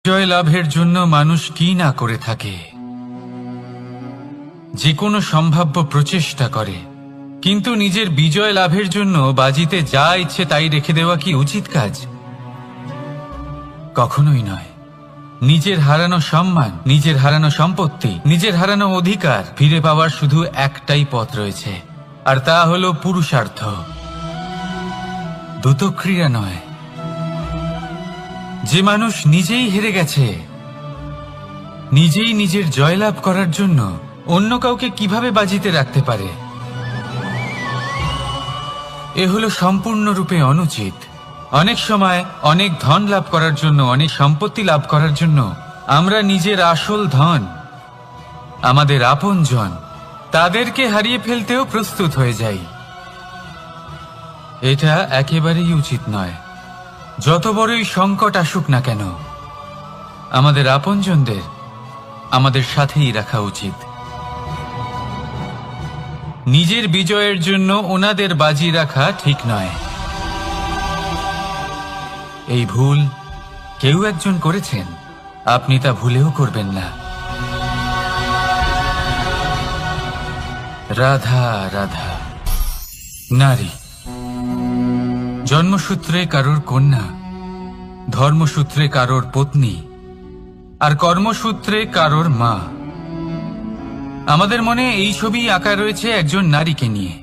জয় লাভের জন্য মানুষ কি না করে থাকে, যে কোনো সম্ভাব্য প্রচেষ্টা করে, কিন্তু নিজের বিজয় লাভের জন্য বাজিতে যা ইচ্ছে তাই রেখে দেওয়া কি উচিত কাজ? কখনোই নয়। নিজের হারানো সম্মান, নিজের হারানো সম্পত্তি, নিজের হারানো অধিকার ফিরে পাওয়ার শুধু একটাই পথ রয়েছে, আর তা হলো পুরুষার্থ, দ্যুতক্রিয়া নয়। যে মানুষ নিজেই হেরে গেছে, নিজেই নিজের জয়লাভ করার জন্য অন্য কাউকে কিভাবে বাজিতে রাখতে পারে? এ হলো সম্পূর্ণরূপে অনুচিত। অনেক সময় অনেক ধন লাভ করার জন্য, অনেক সম্পত্তি লাভ করার জন্য আমরা নিজের আসল ধন, আমাদের আপনজন, তাদেরকে হারিয়ে ফেলতেও প্রস্তুত হয়ে যাই। এটা একেবারেই উচিত নয়। যত বড়ই সংকট আসুক না কেন, আমাদের আপনজনদের আমাদের সাথেই রাখা উচিত। নিজের বিজয়ের জন্য ওনাদের বাজি রাখা ঠিক নয়। এই ভুল কেউ একজন করেছেন, আপনি তা ভুলেও করবেন না। রাধা রাধা। নারী জন্মসূত্রে কারোর কন্যা, ধর্মসূত্রে কারোর পত্নী, আর কর্মসূত্রে কারোর মা। আমাদের মনে এই ছবি আঁকা রয়েছে একজন নারীকে নিয়ে,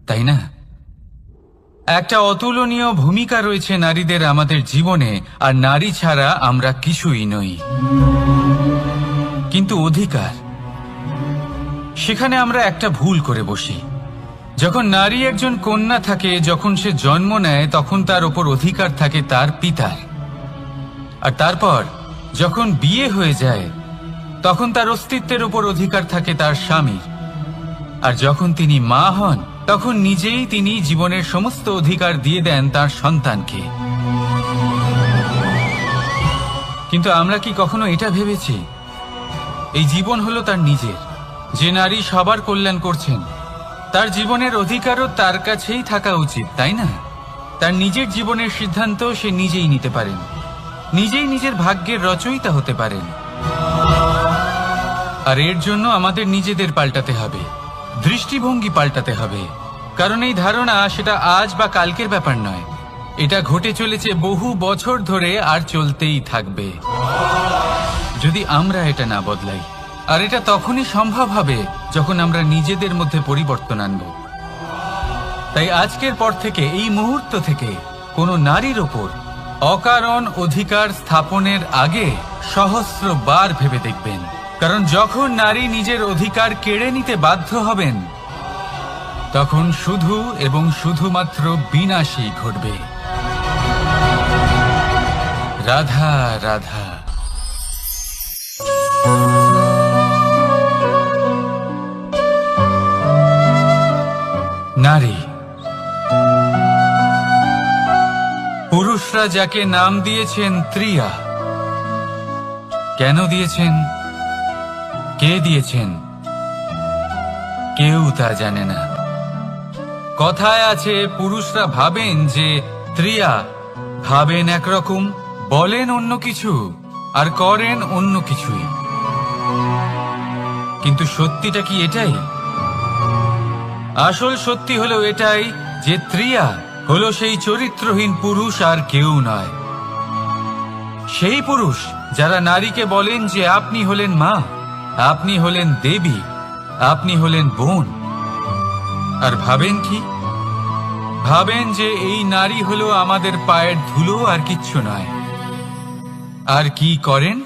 তাই না? একটা অতুলনীয় ভূমিকা রয়েছে নারীদের আমাদের জীবনে, আর নারী ছাড়া আমরা কিছুই নই। কিন্তু অধিকার, সেখানে আমরা একটা ভুল করে বসি। যখন নারী একজন কন্যা থাকে, যখন সে জন্ম নেয়, তখন তার ওপর অধিকার থাকে তার পিতার। আর তারপর যখন বিয়ে হয়ে যায়, তখন তার অস্তিত্বের ওপর অধিকার থাকে তার স্বামীর। আর যখন তিনি মা হন, তখন নিজেই তিনি জীবনের সমস্ত অধিকার দিয়ে দেন তার সন্তানকে। কিন্তু আমরা কি কখনো এটা ভেবেছি এই জীবন হলো তার নিজের? যে নারী সবার কল্যাণ করছেন, তার জীবনের অধিকারও তার কাছেই থাকা উচিত, তাই না? তার নিজের জীবনের সিদ্ধান্ত সে নিজেই নিতে পারেন, নিজেই নিজের ভাগ্যের রচয়িতা হতে পারেন। আর এর জন্য আমাদের নিজেদের পাল্টাতে হবে, দৃষ্টিভঙ্গি পাল্টাতে হবে। কারণ এই ধারণা সেটা আজ বা কালকের ব্যাপার নয়, এটা ঘটে চলেছে বহু বছর ধরে, আর চলতেই থাকবে যদি আমরা এটা না বদলাই। আর এটা তখনই সম্ভব হবে যখন আমরা নিজেদের মধ্যে পরিবর্তন আনব। তাই আজকের পর থেকে, এই মুহূর্ত থেকে, কোনো নারীর ওপর অকারণ অধিকার স্থাপনের আগে সহস্রবার ভেবে দেখবেন। কারণ যখন নারী নিজের অধিকার কেড়ে নিতে বাধ্য হবেন, তখন শুধু এবং শুধুমাত্র বিনাশই ঘটবে। রাধা রাধা। নারী, পুরুষরা যাকে নাম দিয়েছেন ত্রিয়া, কেন দিয়েছেন, কে দিয়েছেন, কেউ তা জানে না। কথায় আছে, পুরুষরা ভাবেন যে ত্রিয়া, ভাবেন একরকম, বলেন অন্য কিছু, আর করেন অন্য কিছুই। কিন্তু সত্যিটা কি এটাই? আসল সত্যি হলো এটাই যে ত্রিয়া হলো সেই চরিত্রহীন পুরুষ, আর কেউ নয়। সেই পুরুষ যারা নারীকে বলেন যে আপনি হলেন মা, আপনি হলেন দেবী, আপনি হলেন বোন। আর ভাবেন কি? ভাবেন যে এই নারী হলো আমাদের পায়ের ধুলো, আর কিচ্ছু নয়। আর কি করেন?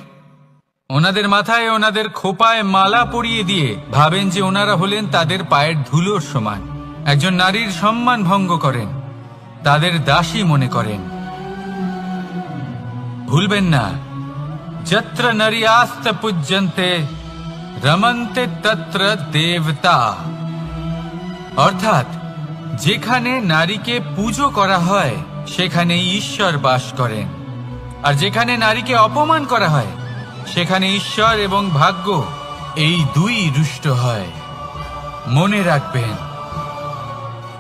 ওনাদের মাথায়, ওনাদের খোপায় মালা পরিয়ে দিয়ে ভাবেন যে ওনারা হলেন তাদের পায়ের ধুলোর সমান। একজন নারীর সম্মান ভঙ্গ করেন, তাদের দাসী মনে করেন। ভুলবেন না, যত্র নারীয়াস্ত পূজ্যন্তে রমন্তে তত্র দেবতা। অর্থাৎ যেখানে নারীকে পুজো করা হয়, সেখানে ঈশ্বর বাস করেন। আর যেখানে নারীকে অপমান করা হয়, সেখানে ঈশ্বর এবং ভাগ্য এই দুই রুষ্ট হয়। মনে রাখবেন,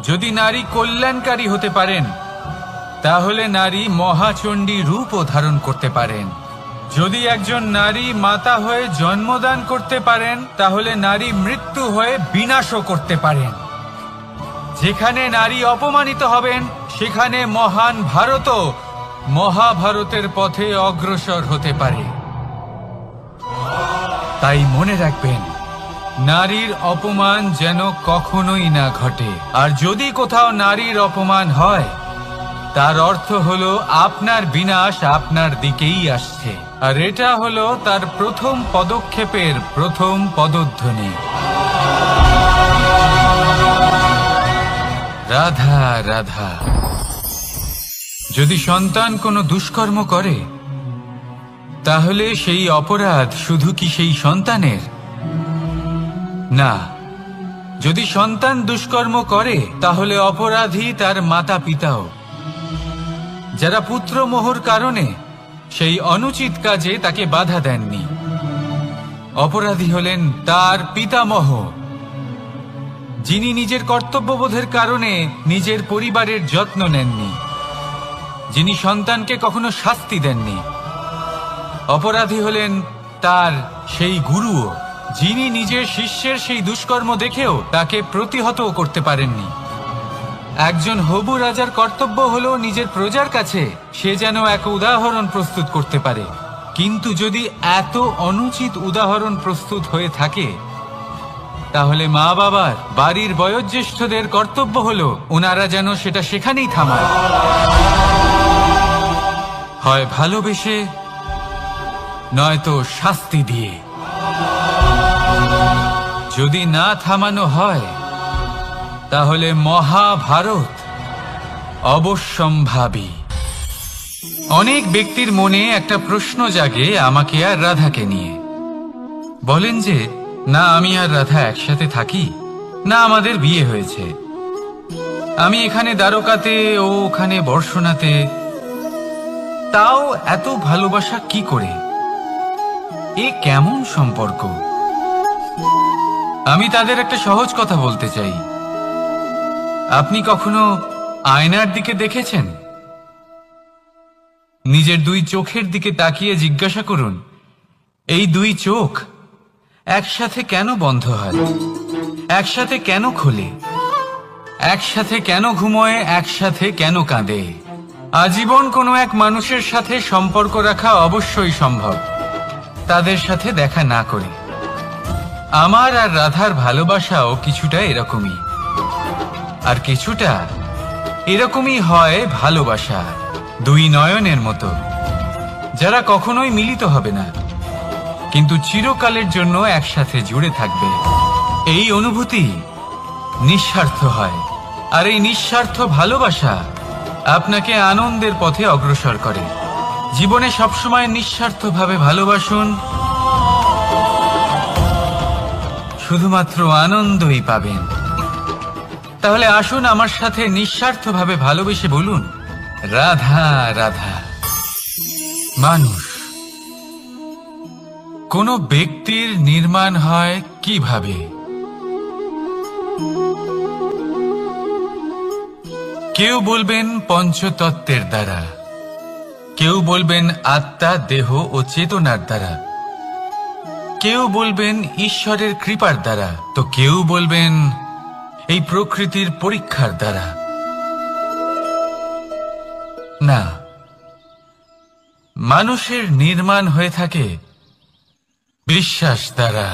যদি নারী কল্যাণকারী হতে পারেন, তাহলে নারী মহাচণ্ডী রূপও ধারণ করতে পারেন। যদি একজন নারী মাতা হয়ে জন্মদান করতে পারেন, তাহলে নারী মৃত্যু হয়ে বিনাশও করতে পারেন। যেখানে নারী অপমানিত হবেন, সেখানে মহান ভারতও মহাভারতের পথে অগ্রসর হতে পারে। তাই মনে রাখবেন, নারীর অপমান যেন কখনোই না ঘটে। আর যদি কোথাও নারীর অপমান হয়, তার অর্থ হলো আপনার বিনাশ আপনার দিকেই আসছে। আর এটা হলো তার প্রথম পদক্ষেপের প্রথম পদধ্বনি। রাধা রাধা। যদি সন্তান কোনো দুষ্কর্ম করে, তাহলে সেই অপরাধ শুধু কি সেই সন্তানের? না, যদি সন্তান দুষ্কর্ম করে, তাহলে অপরাধী তার মাতা পিতাও, যারা পুত্রমোহর কারণে সেই অনুচিত কাজে তাকে বাধা দেননি। অপরাধী হলেন তার পিতামহ, যিনি নিজের কর্তব্যবোধের কারণে নিজের পরিবারের যত্ন নেননি, যিনি সন্তানকে কখনো শাস্তি দেননি। অপরাধী হলেন তার সেই গুরুও, যিনি নিজের শিষ্যের সেই দুষ্কর্ম দেখেও তাকে প্রতিহতও করতে পারেননি। একজন হবু রাজার কর্তব্য হলো নিজের প্রজার কাছে সে যেন এক উদাহরণ প্রস্তুত করতে পারে। কিন্তু যদি এত অনুচিত উদাহরণ প্রস্তুত হয়ে থাকে, তাহলে মা বাবার, বাড়ির বয়োজ্যেষ্ঠদের কর্তব্য হলো ওনারা যেন সেটা সেখানেই থামায়, হয় ভালোবেসে, নয়তো শাস্তি দিয়ে। যদি না থামানো হয়, তাহলে মহাভারত অবশ্যম্ভাবী। অনেক ব্যক্তির মনে একটা প্রশ্ন জাগে আমাকে আর রাধাকে নিয়ে। বলেন যে, না আমি আর রাধা একসাথে থাকি, না আমাদের বিয়ে হয়েছে, আমি এখানে দ্বারকাতে, ও ওখানে বর্ষণাতে, তাও এত ভালোবাসা কি করে? এ কেমন সম্পর্ক? আমি তাদের একটা সহজ কথা বলতে চাই। আপনি কখনো আয়নার দিকে দেখেছেন? নিজের দুই চোখের দিকে তাকিয়ে জিজ্ঞাসা করুন, এই দুই চোখ একসাথে কেন বন্ধ হয়, একসাথে কেন খোলে, একসাথে কেন ঘুমোয়, একসাথে কেন কাঁদে? আজীবন কোনো এক মানুষের সাথে সম্পর্ক রাখা অবশ্যই সম্ভব, তাদের সাথে দেখা না করে। আমার আর রাধার ভালোবাসাও কিছুটা এরকমই, আর কিছুটা এরকমই হয় ভালোবাসা দুই নয়নের মতো, যারা কখনোই মিলিত হবে না, কিন্তু চিরকালের জন্য একসাথে জুড়ে থাকবে। এই অনুভূতি নিঃস্বার্থ হয়, আর এই নিঃস্বার্থ ভালোবাসা আপনাকে আনন্দের পথে অগ্রসর করে। জীবনে সবসময় নিঃস্বার্থভাবে ভালোবাসুন, শুধুমাত্র আনন্দই পাবেন। তাহলে আসুন আমার সাথে নিঃস্বার্থভাবে ভালোবেসে বলুন, রাধা রাধা। মানুষ, কোন ব্যক্তির নির্মাণ হয় কিভাবে? কেউ বলবেন পঞ্চতত্ত্বের দ্বারা, কেউ বলবেন আত্মা, দেহ ও চেতনার দ্বারা, কেউ বলবেন ঈশ্বরের কৃপার দ্বারা, তো কেউ বলবেন এই প্রকৃতির পরীক্ষার দ্বারা। না, মানুষের নির্মাণ হয়ে থাকে বিশ্বাস দ্বারা।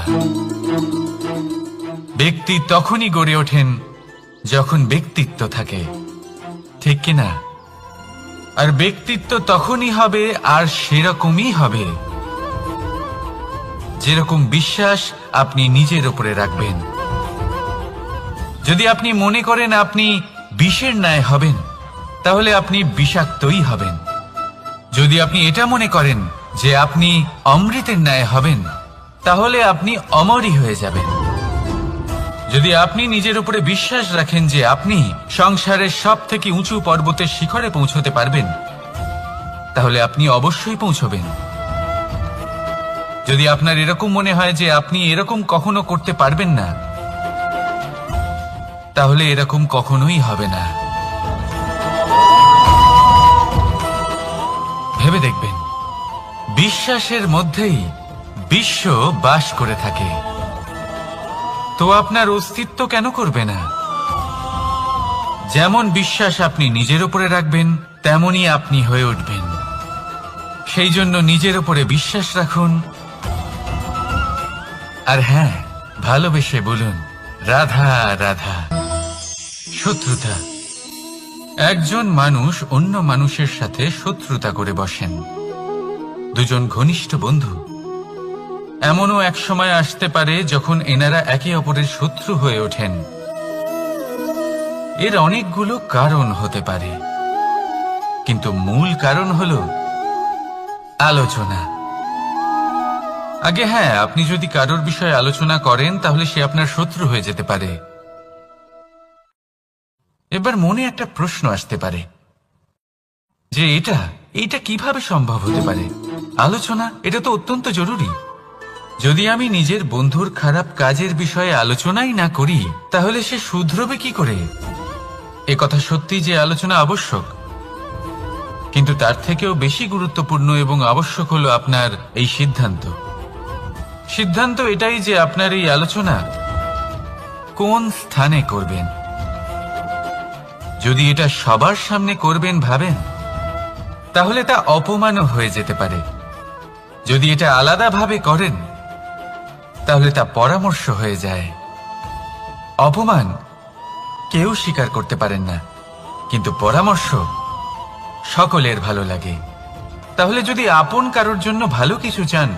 ব্যক্তি তখনই গড়ে ওঠেন যখন ব্যক্তিত্ব থাকে, ঠিক কিনা? আর ব্যক্তিত্ব তখনই হবে, আর সেরকমই হবে যেরকম বিশ্বাস আপনি নিজের উপরে রাখবেন। যদি আপনি মনে করেন আপনি বিষের ন্যায় হবেন, তাহলে আপনি বিষাক্তই হবেন। যদি আপনি এটা মনে করেন যে আপনি অমৃতের ন্যায় হবেন, তাহলে আপনি অমরই হয়ে যাবেন। যদি আপনি নিজের উপরে বিশ্বাস রাখেন যে আপনি সংসারের সব থেকে উঁচু পর্বতের শিখরে পৌঁছতে পারবেন, তাহলে আপনি অবশ্যই পৌঁছবেন। যদি আপনার এরকম মনে হয় যে আপনি এরকম কখনো করতে পারবেন না, তাহলে এরকম কখনোই হবে না। ভেবে দেখবেন, বিশ্বাসের মধ্যেই বিশ্ব বাস করে থাকে। তো আপনার অস্তিত্ব কেন করবে না? যেমন বিশ্বাস আপনি নিজের উপরে রাখবেন, তেমনই আপনি হয়ে উঠবেন। সেই জন্য নিজের উপরে বিশ্বাস রাখুন। আর হ্যাঁ, ভালোবেসে বলুন রাধা রাধা। শত্রুতা। একজন মানুষ অন্য মানুষের সাথে শত্রুতা করে বসেন। দুজন ঘনিষ্ঠ বন্ধু, এমনও এক সময় আসতে পারে যখন এনারা একে অপরের শত্রু হয়ে ওঠেন। এর অনেকগুলো কারণ হতে পারে, কিন্তু মূল কারণ হলো আলোচনা। আগে হ্যাঁ, আপনি যদি কারোর বিষয়ে আলোচনা করেন তাহলে সে আপনার শত্রু হয়ে যেতে পারে। এবার মনে একটা প্রশ্ন আসতে পারে যে এটা কিভাবে সম্ভব হতে পারে? আলোচনা, এটা তো অত্যন্ত জরুরি। যদি আমি নিজের বন্ধুর খারাপ কাজের বিষয়ে আলোচনাই না করি তাহলে সে শুধরবে কি করে? এ কথা সত্যি যে আলোচনা আবশ্যক, কিন্তু তার থেকেও বেশি গুরুত্বপূর্ণ এবং আবশ্যক হলো আপনার এই সিদ্ধান্ত এটাই যে আপনার এই আলোচনা কোন স্থানে করবেন। যদি এটা সবার সামনে করবেন ভাবেন, তাহলে তা অপমানও হয়ে যেতে পারে। যদি এটা আলাদাভাবে করেন তাহলে তা পরামর্শ হয়ে যায়। অপমান কেউ স্বীকার করতে পারেন না, কিন্তু পরামর্শ সকলের ভালো লাগে। তাহলে যদি আপন কারোর জন্য ভালো কিছু চান,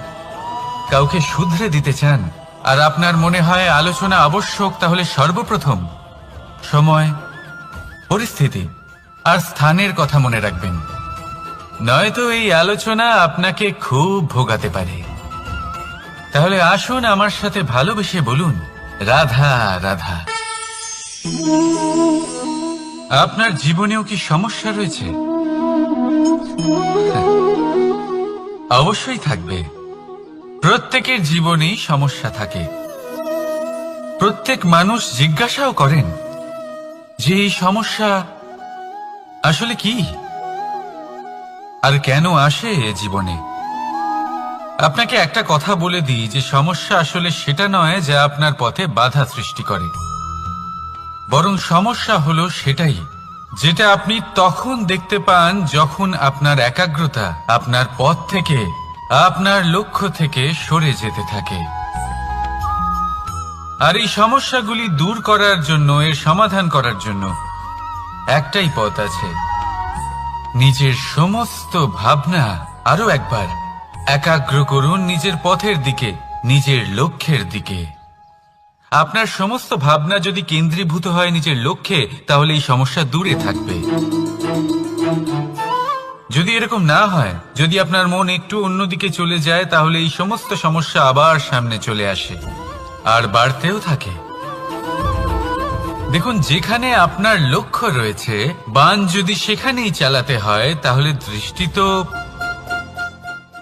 কাউকে শুধরে দিতে চান, আর আপনার মনে হয় আলোচনা আবশ্যক, তাহলে সর্বপ্রথম সময়, পরিস্থিতি আর স্থানের কথা মনে রাখবেন। নয়তো এই আলোচনা আপনাকে খুব ভোগাতে পারে। তাহলে আসুন আমার সাথে ভালোবেসে বলুন রাধা রাধা। আপনার জীবনেও কি সমস্যা রয়েছে? অবশ্যই থাকবে। প্রত্যেকের জীবনেই সমস্যা থাকে। প্রত্যেক মানুষ জিজ্ঞাসাও করেন যে এই সমস্যা আসলে কি আর কেন আসে এ জীবনে। আপনাকে একটা কথা বলে দিই যে সমস্যা আসলে সেটা নয় যা আপনার পথে বাধা সৃষ্টি করে, বরং সমস্যা হলো সেটাই যেটা আপনি তখন দেখতে পান যখন আপনার একাগ্রতা আপনার পথ থেকে, আপনার লক্ষ্য থেকে সরে যেতে থাকে। আর এই সমস্যাগুলি দূর করার জন্য, এর সমাধান করার জন্য একটাই পথ আছে। নিজের সমস্ত ভাবনা আরো একবার একাগ্র করুন নিজের পথের দিকে, নিজের লক্ষ্যের দিকে। আপনার সমস্ত ভাবনা যদি কেন্দ্রীভূত হয় নিজের লক্ষ্যে, তাহলে এই সমস্যা দূরে থাকবে। যদি এরকম না হয়, যদি আপনার মন একটু অন্যদিকে চলে যায়, তাহলে এই সমস্ত সমস্যা আবার সামনে চলে আসে আর বাড়তেও থাকে। দেখুন, যেখানে আপনার লক্ষ্য রয়েছে, বাণ যদি সেখানেই চালাতে হয়, তাহলে দৃষ্টি তো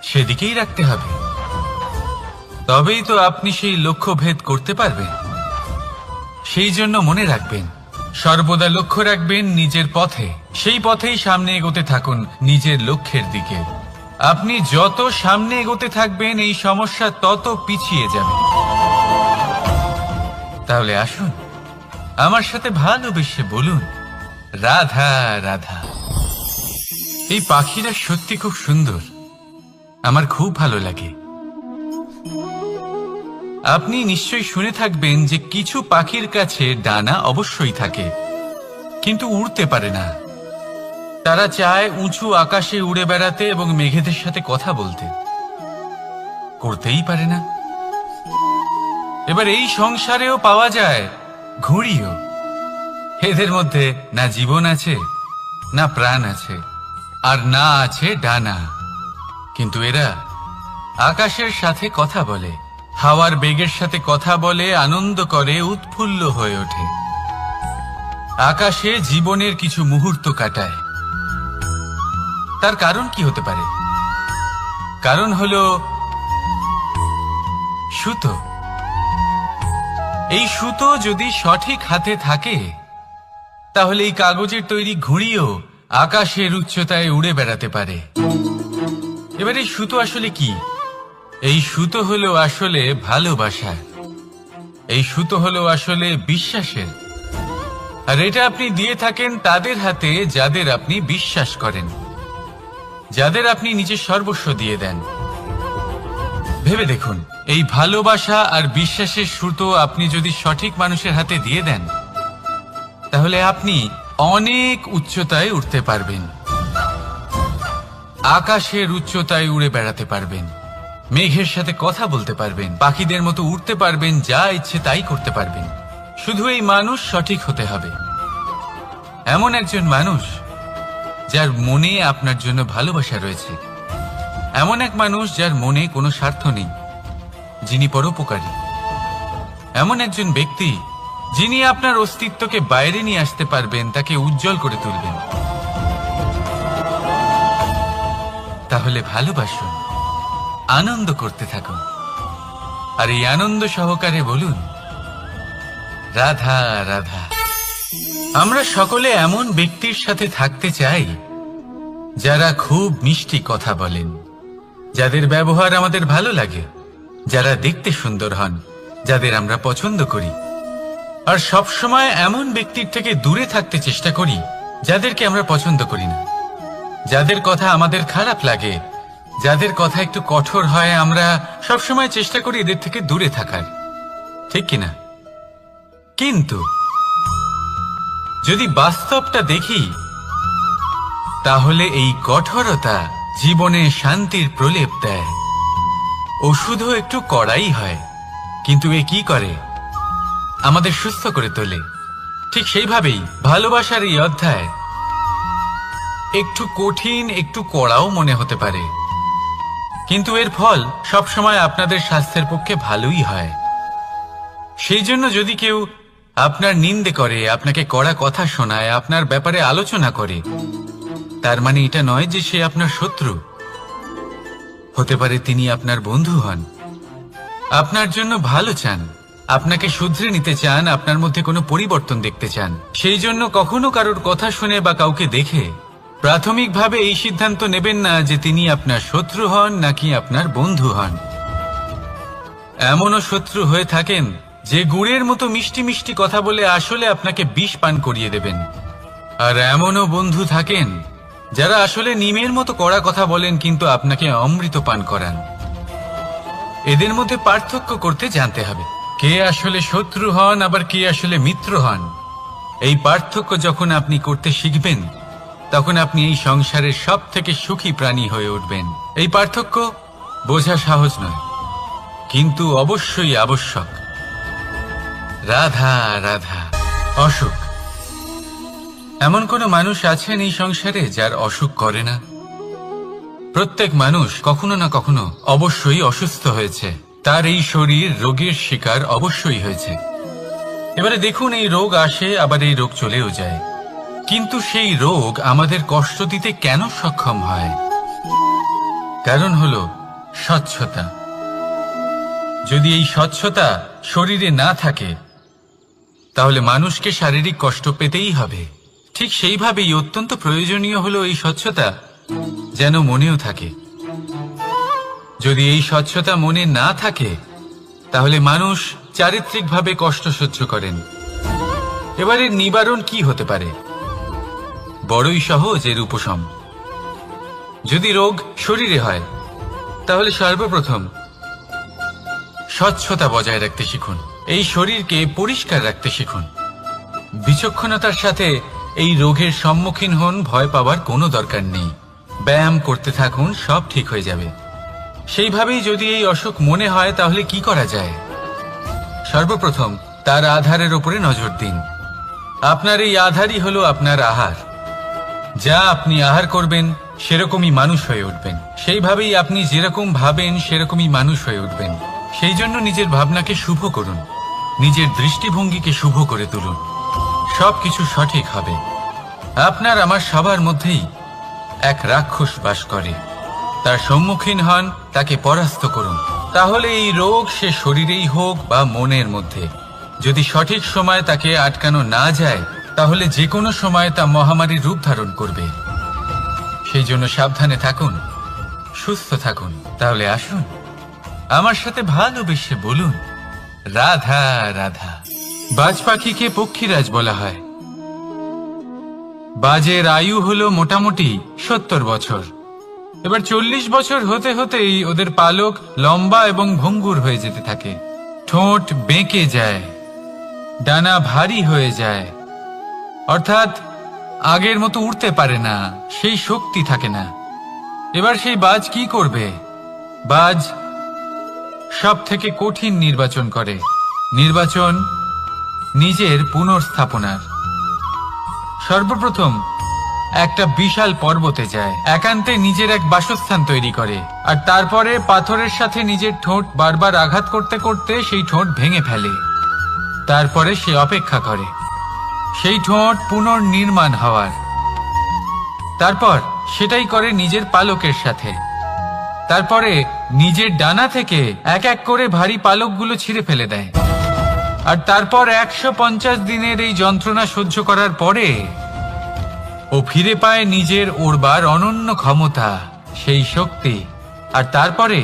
সেদিকেই রাখতে হবে। তবেই তো আপনি সেই লক্ষ্য ভেদ করতে পারবেন। সেই জন্য মনে রাখবেন, সর্বদা লক্ষ্য রাখবেন নিজের পথে, সেই পথেই সামনে এগোতে থাকুন নিজের লক্ষ্যের দিকে। আপনি যত সামনে এগোতে থাকবেন এই সমস্যা তত পিছিয়ে যাবে। তাহলে আসুন আমার সাথে ভালোবেসে বলুন রাধা রাধা। এই পাখিরা সত্যি খুব সুন্দর, আমার খুব ভালো লাগে। আপনি নিশ্চয়ই শুনে থাকবেন যে কিছু পাখির কাছে ডানা অবশ্যই থাকে, কিন্তু উড়তে পারে না। তারা চায় উঁচু আকাশে উড়ে বেড়াতে এবং মেঘেদের সাথে কথা বলতে, করতেই পারে না। এবার এই সংসারেও পাওয়া যায় ঘুড়িও। এদের মধ্যে না জীবন আছে, না প্রাণ আছে, আর না আছে ডানা, কিন্তু এরা আকাশের সাথে কথা বলে, হাওয়ার বেগের সাথে কথা বলে, আনন্দ করে, উৎফুল্ল হয়ে ওঠে। আকাশে জীবনের কিছু মুহূর্ত কাটায়। তার কারণ কি হতে পারে? কারণ হলো সুতো। এই সুতো যদি সঠিক হাতে থাকে, তাহলে এই কাগজের তৈরি ঘুড়িও আকাশের উচ্চতায় উড়ে বেড়াতে পারে। এবার এই সুতো আসলে কি? এই সুতো হলো আসলে ভালোবাসা, এই সুতো হলো আসলে বিশ্বাসের। আর এটা আপনি দিয়ে থাকেন তাদের হাতে যাদের আপনি বিশ্বাস করেন, যাদের আপনি নিজের সর্বস্ব দিয়ে দেন। ভেবে দেখুন, এই ভালোবাসা আর বিশ্বাসের সুতো আপনি যদি সঠিক মানুষের হাতে দিয়ে দেন, তাহলে আপনি অনেক উচ্চতায় উঠতে পারবেন, আকাশের উচ্চতায় উড়ে বেড়াতে পারবেন, মেঘের সাথে কথা বলতে পারবেন, পাখিদের মতো উঠতে পারবেন, যা ইচ্ছে তাই করতে পারবেন। শুধু এই মানুষ সঠিক হতে হবে, এমন একজন মানুষ যার মনে আপনার জন্য ভালোবাসা রয়েছে, এমন এক মানুষ যার মনে কোনো স্বার্থ নেই, যিনি পরোপকারী, এমন একজন ব্যক্তি যিনি আপনার অস্তিত্বকে বাইরে নিয়ে আসতে পারবেন, তাকে উজ্জ্বল করে তুলবেন। তাহলে ভালোবাসুন, আনন্দ করতে থাকুন, আর এই আনন্দ সহকারে বলুন, রাধা রাধা। আমরা সকলে এমন ব্যক্তির সাথে থাকতে চাই যারা খুব মিষ্টি কথা বলেন, যাদের ব্যবহার আমাদের ভালো লাগে, যারা দেখতে সুন্দর হন, যাদের আমরা পছন্দ করি। আর সবসময় এমন ব্যক্তির থেকে দূরে থাকতে চেষ্টা করি যাদেরকে আমরা পছন্দ করি না, যাদের কথা আমাদের খারাপ লাগে, যাদের কথা একটু কঠোর হয়। আমরা সবসময় চেষ্টা করি এদের থেকে দূরে থাকার, ঠিক কিনা? কিন্তু যদি বাস্তবটা দেখি, তাহলে এই কঠোরতা জীবনে শান্তির প্রলেপ দেয়। ওষুধও একটু কড়াই হয়, কিন্তু এ কি করে? আমাদের সুস্থ করে তোলে। ঠিক সেইভাবেই ভালোবাসার এই অধ্যায় একটু কঠিন, একটু কড়াও মনে হতে পারে, কিন্তু এর ফল সবসময় আপনাদের স্বাস্থ্যের পক্ষে ভালোই হয়। সেই জন্য যদি কেউ আপনার নিন্দে করে, আপনাকে কড়া কথা শোনায়, আপনার ব্যাপারে আলোচনা করে, তার মানে এটা নয় যে সে আপনার শত্রু। হতে পারে তিনি আপনার বন্ধু হন, আপনার জন্য ভালো চান, আপনাকে শুধরে নিতে চান, আপনার মধ্যে কোনো পরিবর্তন দেখতে চান। সেই জন্য কখনো কারোর কথা শুনে বা কাউকে দেখে প্রাথমিকভাবে এই সিদ্ধান্ত নেবেন না যে তিনি আপনার শত্রু হন নাকি আপনার বন্ধু হন। এমনও শত্রু হয়ে থাকেন যে গুড়ের মতো মিষ্টি মিষ্টি কথা বলে আসলে আপনাকে বিষ পান করিয়ে দেবেন। আর এমনও বন্ধু থাকেন যারা আসলে নিমের মতো কড়া কথা বলেন, কিন্তু আপনাকে অমৃত পান করান। এদের মধ্যে পার্থক্য করতে জানতে হবে, কে আসলে শত্রু হন আবার কে আসলে মিত্র হন। এই পার্থক্য যখন আপনি করতে শিখবেন, তখন আপনি এই সংসারের সব থেকে সুখী প্রাণী হয়ে উঠবেন। এই পার্থক্য বোঝা সহজ নয়, কিন্তু অবশ্যই আবশ্যক। রাধা রাধা। অসুখ। এমন কোনো মানুষ আছেন এই সংসারে যার অসুখ করে না? প্রত্যেক মানুষ কখনো না কখনো অবশ্যই অসুস্থ হয়েছে, তার এই শরীর রোগের শিকার অবশ্যই হয়েছে। এবারে দেখুন, এই রোগ আসে আবার এই রোগ চলেও যায়, কিন্তু সেই রোগ আমাদের কষ্ট দিতে কেন সক্ষম হয়? কারণ হলো স্বচ্ছতা। যদি এই স্বচ্ছতা শরীরে না থাকে, তাহলে মানুষকে শারীরিক কষ্ট পেতেই হবে। ঠিক সেইভাবেই অত্যন্ত প্রয়োজনীয় হলো এই স্বচ্ছতা যেন মনেও থাকে। যদি এই স্বচ্ছতা মনে না থাকে, তাহলে মানুষ চারিত্রিকভাবে কষ্ট সহ্য করেন। এবারে নিবারণ কি হতে পারে? বড়ই সহজ এর উপশম। যদি রোগ শরীরে হয়, তাহলে সর্বপ্রথম স্বচ্ছতা বজায় রাখতে শিখুন, এই শরীরকে পরিষ্কার রাখতে শিখুন। বিচক্ষণতার সাথে এই রোগের সম্মুখীন হন, ভয় পাওয়ার কোনো দরকার নেই। ব্যায়াম করতে থাকুন, সব ঠিক হয়ে যাবে। সেইভাবেই যদি এই অসুখ মনে হয়, তাহলে কি করা যায়? সর্বপ্রথম তার আধারের উপরে নজর দিন। আপনার এই আধারই হলো আপনার আহার। যা আপনি আহার করবেন, সেরকমই মানুষ হয়ে উঠবেন। সেইভাবেই আপনি যেরকম ভাবেন, সেরকমই মানুষ হয়ে উঠবেন। সেই জন্য নিজের ভাবনাকে শুভ করুন, নিজের দৃষ্টিভঙ্গিকে শুভ করে তুলুন, সবকিছু সঠিক হবে। আপনার আমার সবার মধ্যেই এক রাক্ষস বাস করে, তার সম্মুখীন হন, তাকে পরাস্ত করুন। তাহলে এই রোগ সে শরীরেই হোক বা মনের মধ্যে, যদি সঠিক সময় তাকে আটকানো না যায়, তাহলে যে কোনো সময় তা মহামারীর রূপ ধারণ করবে। সেই জন্য সাবধানে থাকুন, সুস্থ থাকুন। তাহলে আসুন আমার সাথে ভালোবেসে বলুন রাধা রাধা। বাজ পাখিকে পক্ষীরাজ বলা হয়। বাজের আয়ু হলো মোটামুটি 70 বছর। এবার 40 বছর হতে হতেই ওদের পালক লম্বা এবং ভঙ্গুর হয়ে যেতে থাকে, ঠোঁট বেঁকে যায়, ডানা ভারী হয়ে যায়, অর্থাৎ আগের মতো উড়তে পারে না, সেই শক্তি থাকে না। এবার সেই বাজ কি করবে? বাজ সব থেকে কঠিন নির্বাচন করে, নির্বাচন নিজের পুনর্স্থাপনার। সর্বপ্রথম একটা বিশাল পর্বতে যায়, একান্তে নিজের এক বাসস্থান তৈরি করে, আর তারপরে পাথরের সাথে নিজের ঠোঁট বারবার আঘাত করতে করতে সেই ঠোঁট ভেঙে ফেলে। তারপরে সে অপেক্ষা করে সেই ঠোঁট পুনর্নির্মাণ হওয়ার। তারপর সেটাই করে নিজের পালকের সাথে। তারপরে নিজের ডানা থেকে এক এক করে ভারী পালকগুলো ছিঁড়ে ফেলে দেয়। আর তারপর 150 দিনের এই যন্ত্রণা সহ্য করার পরে ও ফিরে পায় নিজের ওড়বার অনন্য ক্ষমতা, সেই শক্তি। আর তারপরে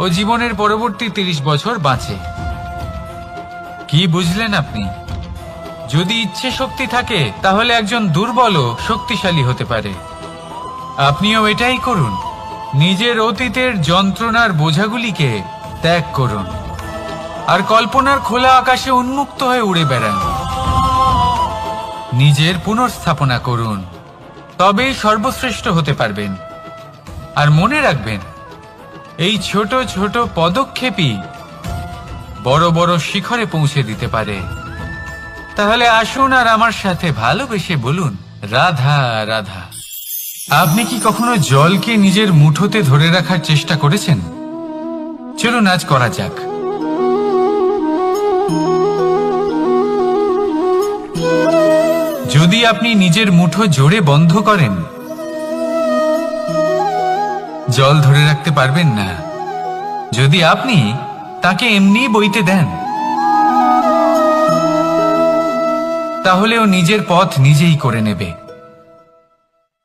ও জীবনের পরবর্তী 30 বছর বাঁচে। কি বুঝলেন আপনি? যদি ইচ্ছে শক্তি থাকে তাহলে একজন দুর্বলও শক্তিশালী হতে পারে। আপনিও এটাই করুন, নিজের অতীতের যন্ত্রণার বোঝাগুলিকে ত্যাগ করুন আর কল্পনার খোলা আকাশে উন্মুক্ত হয়ে উড়ে বেড়ান। নিজের পুনর্স্থাপনা করুন, তবেই সর্বশ্রেষ্ঠ হতে পারবেন। আর মনে রাখবেন, এই ছোট ছোট পদক্ষেপই বড় বড় শিখরে পৌঁছে দিতে পারে। তাহলে আসুন আর আমার সাথে ভালোবেসে বলুন রাধা রাধা। আপনি কি কখনো জলকে নিজের মুঠোতে ধরে রাখার চেষ্টা করেছেন? চলুন আজ করা যাক। যদি আপনি নিজের মুঠো জোরে বন্ধ করেন, জল ধরে রাখতে পারবেন না। যদি আপনি তাকে এমনি বইতে দেন, তাহলে ও নিজের পথ নিজেই করে নেবে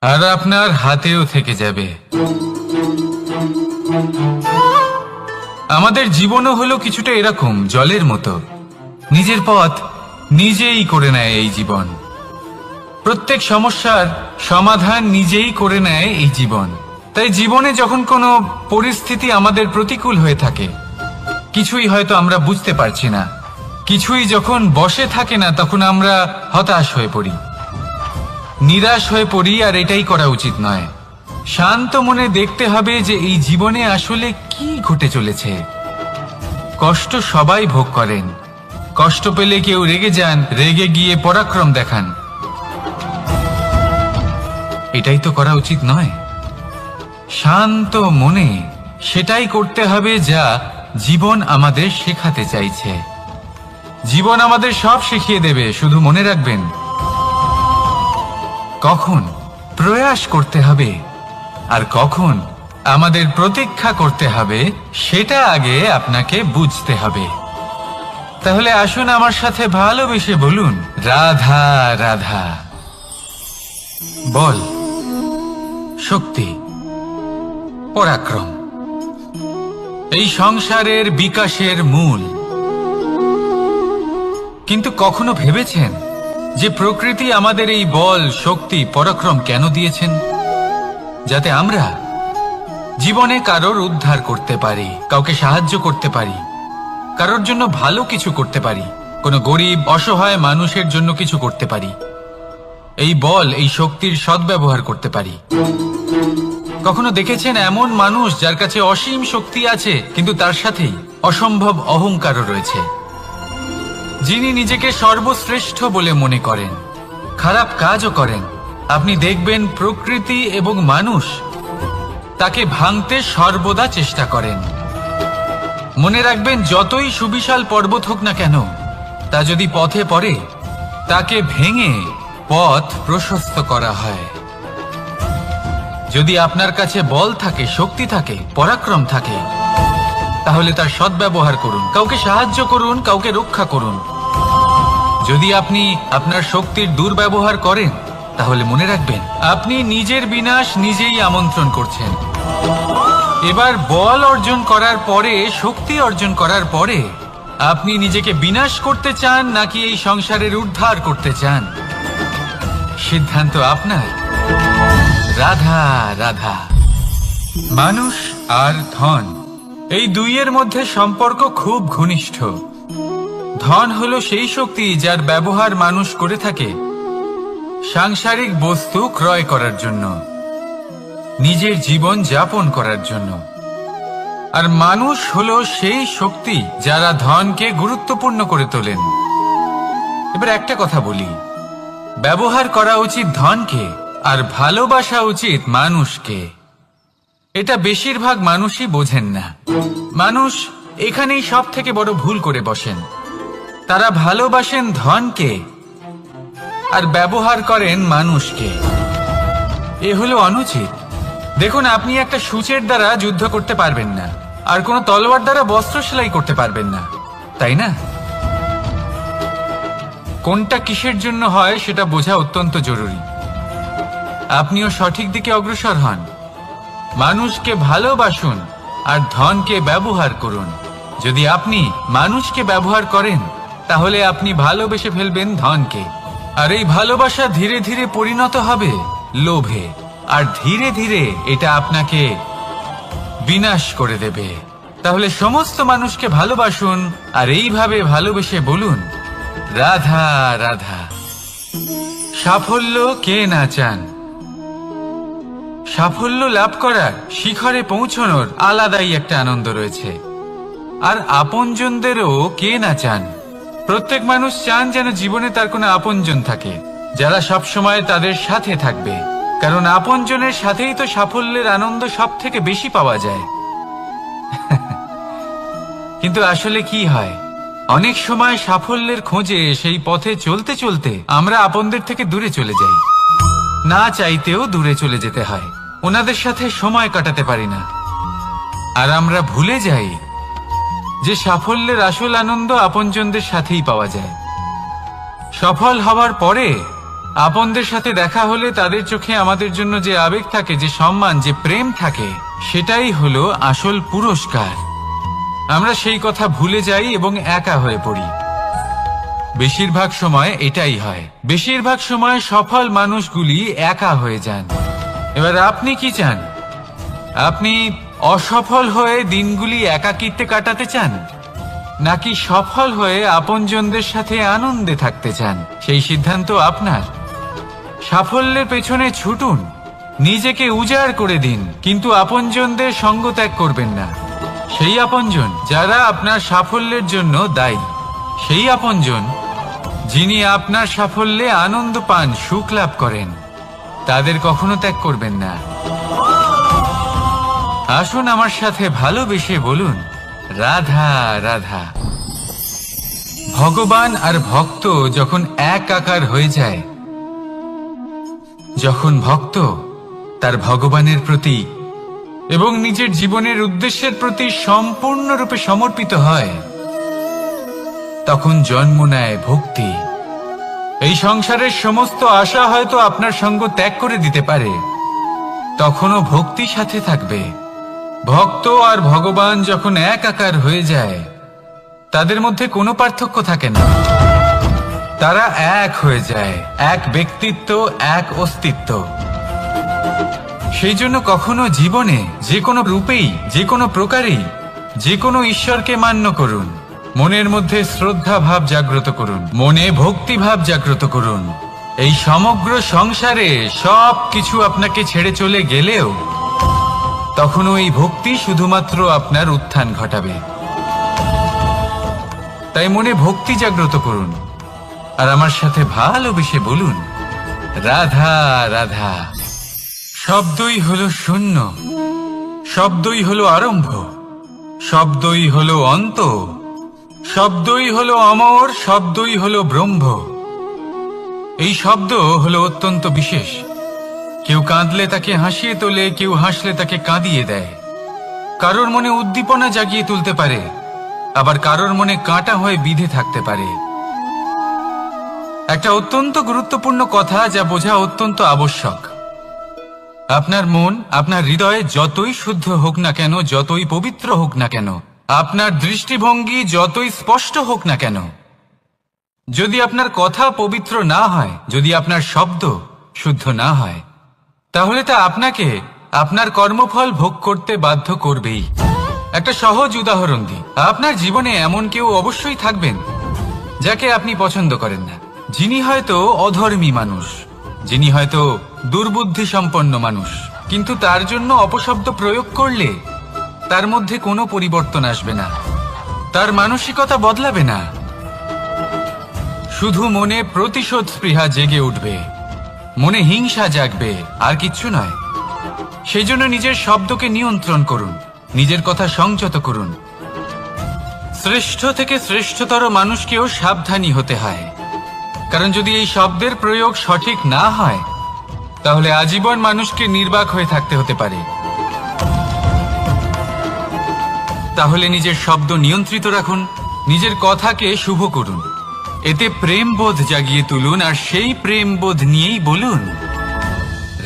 আর আপনার হাতেও থেকে যাবে। আমাদের জীবনও হলো কিছুটা এরকম, জলের মতো। নিজের পথ নিজেই করে নেয় এই জীবন। প্রত্যেক সমস্যার সমাধান নিজেই করে নেয় এই জীবন। তাই জীবনে যখন কোনো পরিস্থিতি আমাদের প্রতিকূল হয়ে থাকে, কিছুই হয়তো আমরা বুঝতে পারছি না, কিছুই যখন বসে থাকে না, তখন আমরা হতাশ হয়ে পড়ি, নিরাশ হয়ে পড়ি। আর এটাই করা উচিত নয়। শান্ত মনে দেখতে হবে যে এই জীবনে আসলে কি ঘটে চলেছে। কষ্ট সবাই ভোগ করেন। কষ্ট পেলে কেউ রেগে যান, রেগে গিয়ে পরাক্রম দেখান। এটাই তো করা উচিত নয়। শান্ত মনে সেটাই করতে হবে যা জীবন আমাদের শেখাতে চাইছে। জীবন আমাদের সব শিখিয়ে দেবে, শুধু মনে রাখবেন কখন প্রয়াস করতে হবে আর কখন আমাদের প্রতীক্ষা করতে হবে, সেটা আগে আপনাকে বুঝতে হবে। তাহলে আসুন আমার সাথে ভালোবেসে বলুন রাধা রাধা। বল, শক্তি, পরাক্রম এই সংসারের বিকাশের মূল। কিন্তু কখনো ভেবেছেন যে প্রকৃতি আমাদের এই বল, শক্তি, পরাক্রম কেন দিয়েছেন? যাতে আমরা জীবনে কারোর উদ্ধার করতে পারি, কাউকে সাহায্য করতে পারি, কারোর জন্য ভালো কিছু করতে পারি, কোনো গরিব অসহায় মানুষের জন্য কিছু করতে পারি। এই বল, এই শক্তির সদ্ব্যবহার করতে পারি। কখনো দেখেছেন এমন মানুষ যার কাছে অসীম শক্তি আছে, কিন্তু তার সাথেই অসম্ভব অহংকারও রয়েছে? যিনি নিজেকে সর্বশ্রেষ্ঠ বলে মনে করেন, খারাপ কাজও করেন। আপনি দেখবেন প্রকৃতি এবং মানুষ তাকে ভাঙতে সর্বদা চেষ্টা করেন। মনে রাখবেন, যতই সুবিশাল পর্বত হোক না কেন, তা যদি পথে পড়ে, তাকে ভেঙে পথ প্রশস্ত করা হয়। যদি আপনার কাছে বল থাকে, শক্তি থাকে, পরাক্রম থাকে, তাহলে তার সদ্ব্যবহার করুন। কাউকে সাহায্য করুন, কাউকে রক্ষা করুন। যদি আপনি আপনার শক্তির দুর্ব্যবহার করেন, তাহলে মনে রাখবেন আপনি নিজের বিনাশ নিজেই আমন্ত্রণ করছেন। এবার বল অর্জন করার পরে, শক্তি অর্জন করার পরে আপনি নিজেকে বিনাশ করতে চান নাকি এই সংসারের উদ্ধার করতে চান, সিদ্ধান্ত আপনার। রাধা রাধা। মানুষ আর ধন, এই দুইয়ের মধ্যে সম্পর্ক খুব ঘনিষ্ঠ। ধন হলো সেই শক্তি যার ব্যবহার মানুষ করে থাকে সাংসারিক বস্তু ক্রয় করার জন্য, নিজের জীবন যাপন করার জন্য। আর মানুষ হলো সেই শক্তি যারা ধনকে গুরুত্বপূর্ণ করে তোলেন। এবার একটা কথা বলি, ব্যবহার করা উচিত ধনকে আর ভালোবাসা উচিত মানুষকে। এটা বেশিরভাগ মানুষই বোঝেন না। মানুষ এখানেই সব থেকে বড় ভুল করে বসেন। তারা ভালোবাসেন ধনকে আর ব্যবহার করেন মানুষকে। এ হলো অনুচিত। দেখুন, আপনি একটা সূচের দ্বারা যুদ্ধ করতে পারবেন না, আর কোনো তলোয়ার দ্বারা বস্ত্র সেলাই করতে পারবেন না, তাই না? কোনটা কিসের জন্য হয় সেটা বোঝা অত্যন্ত জরুরি। আপনিও সঠিক দিকে অগ্রসর হন। মানুষকে ভালোবাসুন আর ধনকে ব্যবহার করুন। যদি আপনি মানুষকে ব্যবহার করেন তাহলে আপনি ভালোবেসে ফেলবেন ধনকে, আর এই ভালোবাসা ধীরে ধীরে পরিণত হবে লোভে, আর ধীরে ধীরে এটা আপনাকে বিনাশ করে দেবে। তাহলে সমস্ত মানুষকে ভালোবাসুন আর এইভাবে ভালোবেসে বলুন, রাধা রাধা। সাফল্য কে না চান? সাফল্য লাভ করার, শিখরে পৌঁছানোর আলাদাই একটা আনন্দ রয়েছে। আর আপনজনদেরও কে না চান? প্রত্যেক মানুষ চান যেন জীবনে তার কোনো আপনজন থাকে, যারা সব সময় তাদের সাথে থাকবে। কারণ আপনজনের সাথেই তো সাফল্যের আনন্দ সব থেকে বেশি পাওয়া যায়। কিন্তু আসলে কি হয়, অনেক সময় সাফল্যের খোঁজে সেই পথে চলতে চলতে আমরা আপনদের থেকে দূরে চলে যাই। না চাইতেও দূরে চলে যেতে হয়, ওনাদের সাথে সময় কাটাতে পারি না। আর আমরা ভুলে যাই যে সাফল্যের আসল আনন্দ আপনজনদের সাথেই পাওয়া যায়। সফল হওয়ার পরে আপনদের সাথে দেখা হলে তাদের চোখে আমাদের জন্য যে আবেগ থাকে, যে সম্মান, যে প্রেম থাকে, সেটাই হলো আসল পুরস্কার। আমরা সেই কথা ভুলে যাই এবং একা হয়ে পড়ি। বেশিরভাগ সময় এটাই হয়। বেশিরভাগ সময় সফল মানুষগুলি একা হয়ে যান। এবার আপনি কি চান? আপনি অসফল হয়ে দিনগুলি একাকিত্বে কাটাতে চান, নাকি সফল হয়ে আপনজনদের সাথে আনন্দে থাকতে চান? সেই সিদ্ধান্ত আপনার। সাফল্যের পেছনে ছুটুন, নিজেকে উজাড় করে দিন, কিন্তু আপনজনদের সঙ্গ ত্যাগ করবেন না। সেই আপনজন যারা আপনার সাফল্যের জন্য দায়ী, সেই আপনজন যিনি আপনার সাফল্যে আনন্দ পান, সুখ লাভ করেন, তাদের কখনো ত্যাগ করবেন না। আসুন আমার সাথে ভালোবেসে বলুন, রাধা রাধা। ভগবান আর ভক্ত যখন এক আকার হয়ে যায়, যখন ভক্ত তার ভগবানের প্রতি এবং নিজের জীবনের উদ্দেশ্যের প্রতি সম্পূর্ণরূপে সমর্পিত হয়, তখন জন্ম নেয় ভক্তি। এই সংসারের সমস্ত আশা হয়তো আপনার সঙ্গ ত্যাগ করে দিতে পারে, তখনও ভক্তি সাথে থাকবে। ভক্ত আর ভগবান যখন এক আকার হয়ে যায়, তাদের মধ্যে কোনো পার্থক্য থাকে না। তারা এক হয়ে যায়, এক ব্যক্তিত্ব, এক অস্তিত্ব। সেই জন্য কখনো জীবনে যে কোনো রূপেই, যে কোনো প্রকারেই, যে কোনো ঈশ্বরকে মান্য করুন। মনের মধ্যে শ্রদ্ধা ভাব জাগ্রত করুন, মনে ভক্তি ভাব জাগ্রত করুন। এই সমগ্র সংসারে সব কিছু আপনাকে ছেড়ে চলে গেলেও তখনও এই ভক্তি শুধুমাত্র আপনার উত্থান ঘটাবে। তাই মনে ভক্তি জাগ্রত করুন আর আমার সাথে ভালোবেসে বলুন, রাধা রাধা। শব্দই হলো শূন্য, শব্দই হলো আরম্ভ, শব্দই হলো অন্ত, শব্দই হলো অমর, শব্দই হলো ব্রহ্ম। এই শব্দ হলো অত্যন্ত বিশেষ। কেউ কাঁদলে তাকে হাসিয়ে তোলে, কেউ হাসলে তাকে কাঁদিয়ে দেয়। কারোর মনে উদ্দীপনা জাগিয়ে তুলতে পারে, আবার কারোর মনে কাঁটা হয়ে বিঁধে থাকতে পারে। একটা অত্যন্ত গুরুত্বপূর্ণ কথা যা বোঝা অত্যন্ত আবশ্যক। আপনার মন, আপনার হৃদয় যতই শুদ্ধ হোক না কেন, যতই পবিত্র হোক না কেন, আপনার দৃষ্টিভঙ্গি যতই স্পষ্ট হোক না কেন, যদি আপনার কথা পবিত্র না হয়, যদি আপনার শব্দ শুদ্ধ না হয়, তাহলে তা আপনাকে আপনার কর্মফল ভোগ করতে বাধ্য করবেই। একটা সহজ উদাহরণ দিই। আপনার জীবনে এমন কেউ অবশ্যই থাকবেন যাকে আপনি পছন্দ করেন না, যিনি হয়তো অধর্মী মানুষ, যিনি হয়তো দুর্বুদ্ধি সম্পন্ন মানুষ, কিন্তু তার জন্য অপশব্দ প্রয়োগ করলে তার মধ্যে কোনো পরিবর্তন আসবে না, তার মানসিকতা বদলাবে না, শুধু মনে প্রতিশোধ স্পৃহা জেগে উঠবে, মনে হিংসা জাগবে, আর কিচ্ছু নয়। সেই জন্য নিজের শব্দকে নিয়ন্ত্রণ করুন, নিজের কথা সংযত করুন। শ্রেষ্ঠ থেকে শ্রেষ্ঠতর মানুষকেও সাবধানী হতে হয়, কারণ যদি এই শব্দের প্রয়োগ সঠিক না হয়, তাহলে আজীবন মানুষকে নির্বাক হয়ে থাকতে হতে পারে। তাহলে নিজের শব্দ নিয়ন্ত্রিত রাখুন, নিজের কথাকে শুভ করুন, এতে প্রেমবোধ জাগিয়ে তুলুন, আর সেই প্রেমবোধ নিয়েই বলুন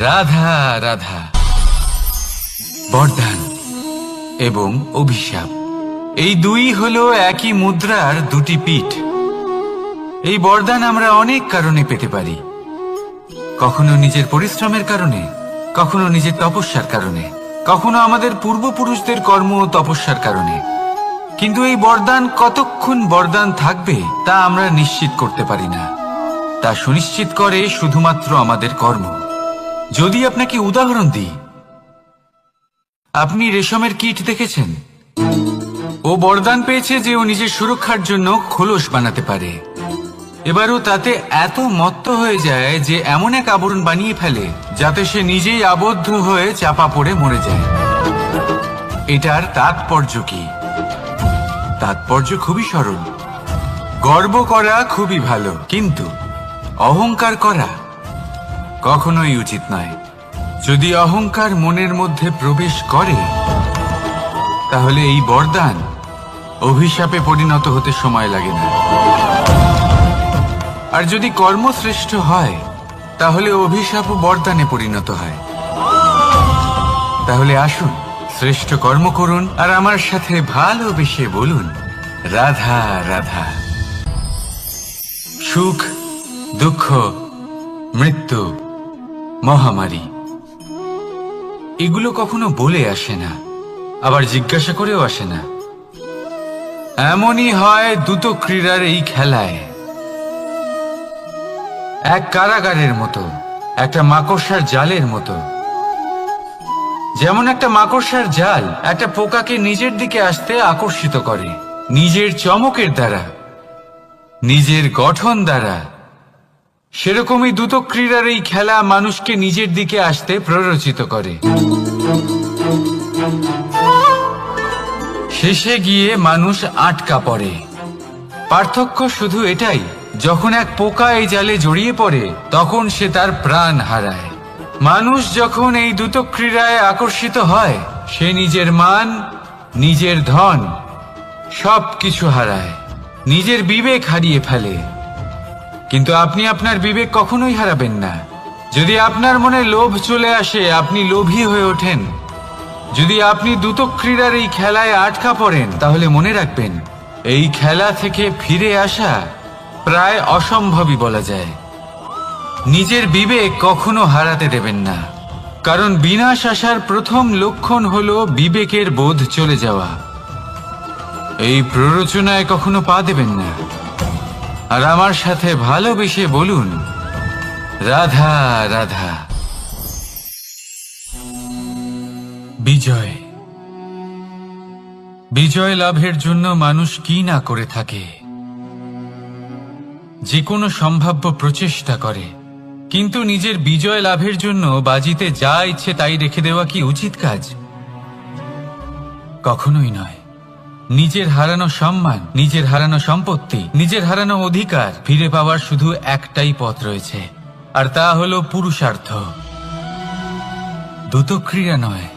রাধা রাধা। বরদান এবং অভিশাপ, এই দুই হলো একই মুদ্রার দুটি পিঠ। এই বরদান আমরা অনেক কারণে পেতে পারি, কখনো নিজের পরিশ্রমের কারণে, কখনো নিজের তপস্যার কারণে, কখনো আমাদের পূর্বপুরুষদের কর্ম ও তপস্যার কারণে। কিন্তু এই বরদান কতক্ষণ বরদান থাকবে তা আমরা নিশ্চিত করতে পারি না, তা সুনিশ্চিত করে শুধুমাত্র আমাদের কর্ম। যদি আপনাকে উদাহরণ দিই, আপনি রেশমের কীট দেখেছেন? ও বরদান পেয়েছে যে ও নিজের সুরক্ষার জন্য খোলস বানাতে পারে। এবারও তাতে এত মত্ত হয়ে যায় যে এমন এক আবরণ বানিয়ে ফেলে যাতে সে নিজেই আবদ্ধ হয়ে চাপা পড়ে মরে যায়। এটার তাৎপর্য কি? তাৎপর্য খুবই সরল। গর্ব করা খুবই ভালো, কিন্তু অহংকার করা কখনোই উচিত নয়। যদি অহংকার মনের মধ্যে প্রবেশ করে, তাহলে এই বরদান অভিশাপে পরিণত হতে সময় লাগে না। আর যদি কর্মশ্রেষ্ঠ হয়, তাহলে অভিশাপ ও বরদানে পরিণত হয়। তাহলে আসুন শ্রেষ্ঠ কর্ম করুন, আর আমার সাথে ভালোবেসে বলুন রাধা রাধা। সুখ, দুঃখ, মৃত্যু, মহামারী, এগুলো কখনো বলে আসে না, আবার জিজ্ঞাসা করেও আসে না। এমনই হয় দ্রুত ক্রীড়ার এই খেলায়। এক কারাগারের মতো, একটা মাকড়সার জালের মতো। যেমন একটা মাকড়সার জাল একটা পোকাকে নিজের দিকে আসতে আকর্ষিত করে, নিজের চমকের দ্বারা, নিজের গঠন দ্বারা, সেরকমই দ্রুত ক্রীড়ার এই খেলা মানুষকে নিজের দিকে আসতে প্ররোচিত করে। শেষে গিয়ে মানুষ আটকা পড়ে। পার্থক্য শুধু এটাই, যখন এক পোকা এই জালে জড়িয়ে পড়ে তখন সে তার প্রাণ হারায়। মানুষ যখন এই দ্রুত ক্রীড়ায় আকর্ষিত হয়, সে নিজের মান, নিজের ধন সবকিছু হারায়, নিজের বিবেক হারিয়ে ফেলে। কিন্তু আপনি আপনার বিবেক কখনোই হারাবেন না। যদি আপনার মনে লোভ চলে আসে, আপনি লোভী হয়ে ওঠেন। যদি আপনি দ্রুত ক্রীড়ার এই খেলায় আটকা পড়েন, তাহলে মনে রাখবেন এই খেলা থেকে ফিরে আসা প্রায় অসম্ভবই বলা যায়। নিজের বিবেক কখনো হারাতে দেবেন না, কারণ বিনাশ আসার প্রথম লক্ষণ হলো বিবেকের বোধ চলে যাওয়া। এই প্ররোচনায় কখনো পা দেবেন না। আর আমার সাথে ভালোবেসে বলুন রাধা রাধা। বিজয়, বিজয় লাভের জন্য মানুষ কি না করে থাকে, যে কোনো সম্ভাব্য প্রচেষ্টা করে। কিন্তু নিজের বিজয় লাভের জন্য বাজিতে যা ইচ্ছে তাই রেখে দেওয়া কি উচিত কাজ? কখনোই নয়। নিজের হারানো সম্মান, নিজের হারানো সম্পত্তি, নিজের হারানো অধিকার ফিরে পাওয়ার শুধু একটাই পথ রয়েছে, আর তা হলো পুরুষার্থ, দ্রুত ক্রীড়া নয়।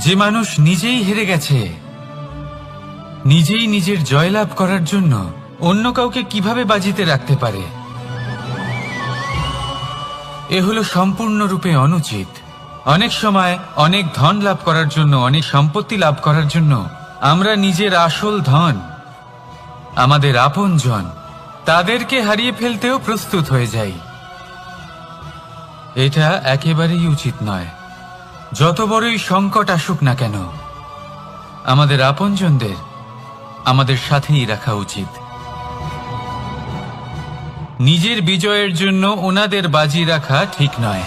যে মানুষ নিজেই হেরে গেছে, নিজেই নিজের জয়লাভ করার জন্য অন্য কাউকে কিভাবে বাজিতে রাখতে পারে? এ হলো সম্পূর্ণরূপে অনুচিত। অনেক সময় অনেক ধন লাভ করার জন্য, অনেক সম্পত্তি লাভ করার জন্য আমরা নিজের আসল ধন, আমাদের আপনজন, তাদেরকে হারিয়ে ফেলতেও প্রস্তুত হয়ে যাই। এটা একেবারেই উচিত নয়। যত বড়ই সংকট আসুক না কেন, আমাদের আপনজনদের আমাদের সাথেই রাখা উচিত। নিজের বিজয়ের জন্য ওনাদের বাজি রাখা ঠিক নয়।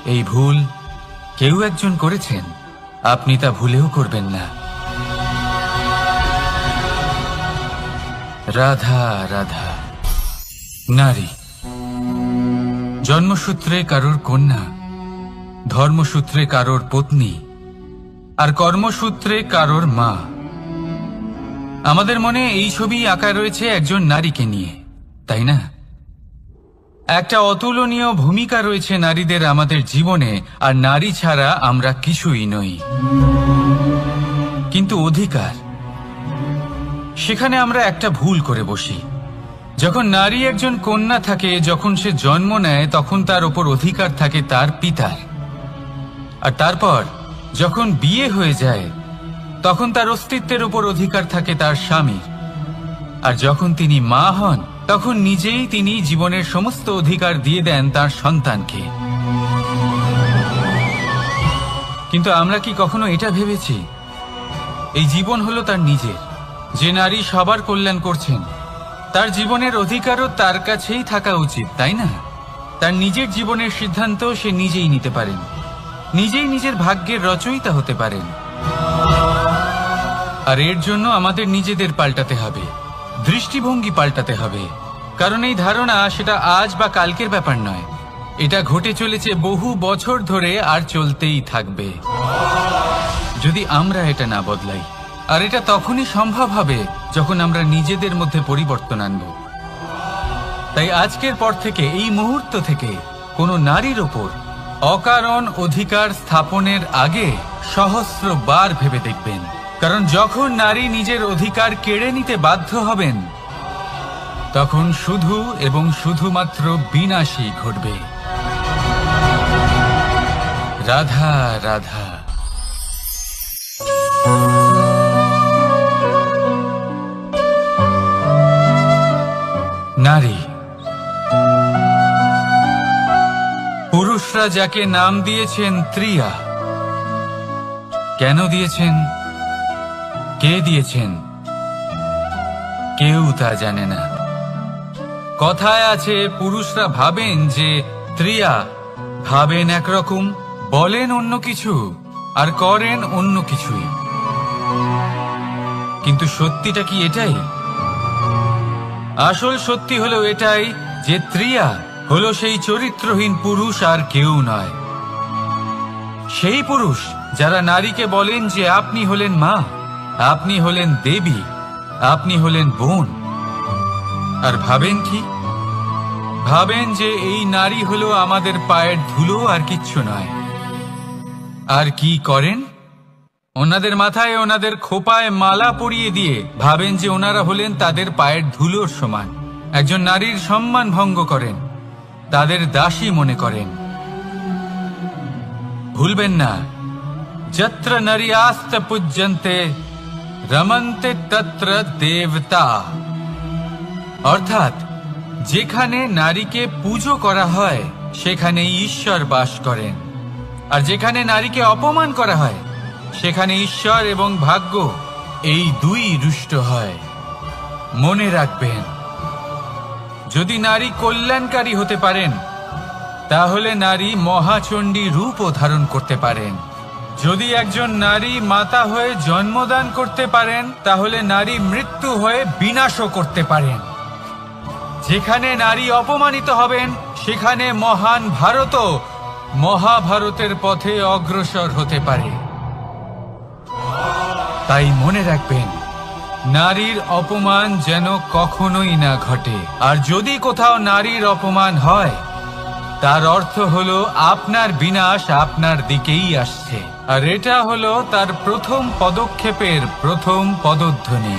এই ভুল কেউ একজন করেছেন, আপনি তা ভুলেও করবেন না। রাধা রাধা। নারী জন্মসূত্রে কারোর কন্যা, ধর্মসূত্রে কারোর পত্নী, আর কর্মসূত্রে কারোর মা। আমাদের মনে এই ছবি আঁকা রয়েছে একজন নারীকে নিয়ে, তাই না? একটা অতুলনীয় ভূমিকা রয়েছে নারীদের আমাদের জীবনে, আর নারী ছাড়া আমরা কিছুই নই। কিন্তু অধিকার, সেখানে আমরা একটা ভুল করে বসি। যখন নারী একজন কন্যা থাকে, যখন সে জন্ম নেয়, তখন তার ওপর অধিকার থাকে তার পিতার। আর তারপর যখন বিয়ে হয়ে যায়, তখন তার অস্তিত্বের উপর অধিকার থাকে তার স্বামীর। আর যখন তিনি মা হন, তখন নিজেই তিনি জীবনের সমস্ত অধিকার দিয়ে দেন তার সন্তানকে। কিন্তু আমরা কি কখনো এটা ভেবেছি এই জীবন হলো তার নিজের? যে নারী সবার কল্যাণ করছেন, তার জীবনের অধিকারও তার কাছেই থাকা উচিত, তাই না? তার নিজের জীবনের সিদ্ধান্ত সে নিজেই নিতে পারেন, নিজেই নিজের ভাগ্যের রচয়িতা হতে পারেন। আর এর জন্য আমাদের নিজেদের পাল্টাতে হবে, দৃষ্টিভঙ্গি পাল্টাতে হবে। কারণ এই ধারণা সেটা আজ বা কালকের ব্যাপার নয়, এটা ঘটে চলেছে বহু বছর ধরে আর চলতেই থাকবে যদি আমরা এটা না বদলাই। আর এটা তখনই সম্ভব হবে যখন আমরা নিজেদের মধ্যে পরিবর্তন আনব। তাই আজকের পর থেকে, এই মুহূর্ত থেকে, কোনো নারীর ওপর অকারণ অধিকার স্থাপনের আগে সহস্রবার ভেবে দেখবেন। কারণ যখন নারী নিজের অধিকার কেড়ে নিতে বাধ্য হবেন, তখন শুধু এবং শুধুমাত্র বিনাশই ঘটবে। রাধা রাধা। নারী, পুরুষরা যাকে নাম দিয়েছেন ত্রিয়া, কেন দিয়েছেন, কে দিয়েছেন, কেউ তা জানে না। কথায় আছে, পুরুষরা ভাবেন যে ত্রিয়া, ভাবেন একরকম, বলেন অন্য কিছু, আর করেন অন্য কিছুই। কিন্তু সত্যিটা কি এটাই? আসল সত্যি হলো এটাই যে ত্রিয়া হলো সেই চরিত্রহীন পুরুষ, আর কেউ নয়। সেই পুরুষ যারা নারীকে বলেন যে আপনি হলেন মা, আপনি হলেন দেবী, আপনি হলেন বোন। আর ভাবেন কি? ভাবেন যে এই নারী হলো আমাদের পায়ের ধুলো, আর কিচ্ছু নয়। আর কি করেন? ওনাদের মাথায়, ওনাদের খোপায় মালা পরিয়ে দিয়ে ভাবেন যে ওনারা হলেন তাদের পায়ের ধুলোর সমান। একজন নারীর সম্মান ভঙ্গ করেন, তাদের দাসী মনে করেন। ভুলবেন না, যত্র নারীয়াস্ত পূজ্যন্তে রমন্তে তত্র দেবতা। অর্থাৎ যেখানে নারীকে পুজো করা হয়, সেখানেই ঈশ্বর বাস করেন। আর যেখানে নারীকে অপমান করা হয়, সেখানে ঈশ্বর এবং ভাগ্য এই দুই রুষ্ট হয়। মনে রাখবেন, যদি নারী কল্যাণকারী হতে পারেন, তাহলে নারী মহাচণ্ডী রূপও ধারণ করতে পারেন। যদি একজন নারী মাতা হয়ে জন্মদান করতে পারেন, তাহলে নারী মৃত্যু হয়ে বিনাশও করতে পারেন। যেখানে নারী অপমানিত হবেন, সেখানে মহান ভারতও মহাভারতের পথে অগ্রসর হতে পারে। তাই মনে রাখবেন, নারীর অপমান যেন কখনোই না ঘটে। আর যদি কোথাও নারীর অপমান হয়, তার অর্থ হলো আপনার বিনাশ আপনার দিকেই আসছে। আর এটা হলো তার প্রথম পদক্ষেপের প্রথম পদধ্বনি।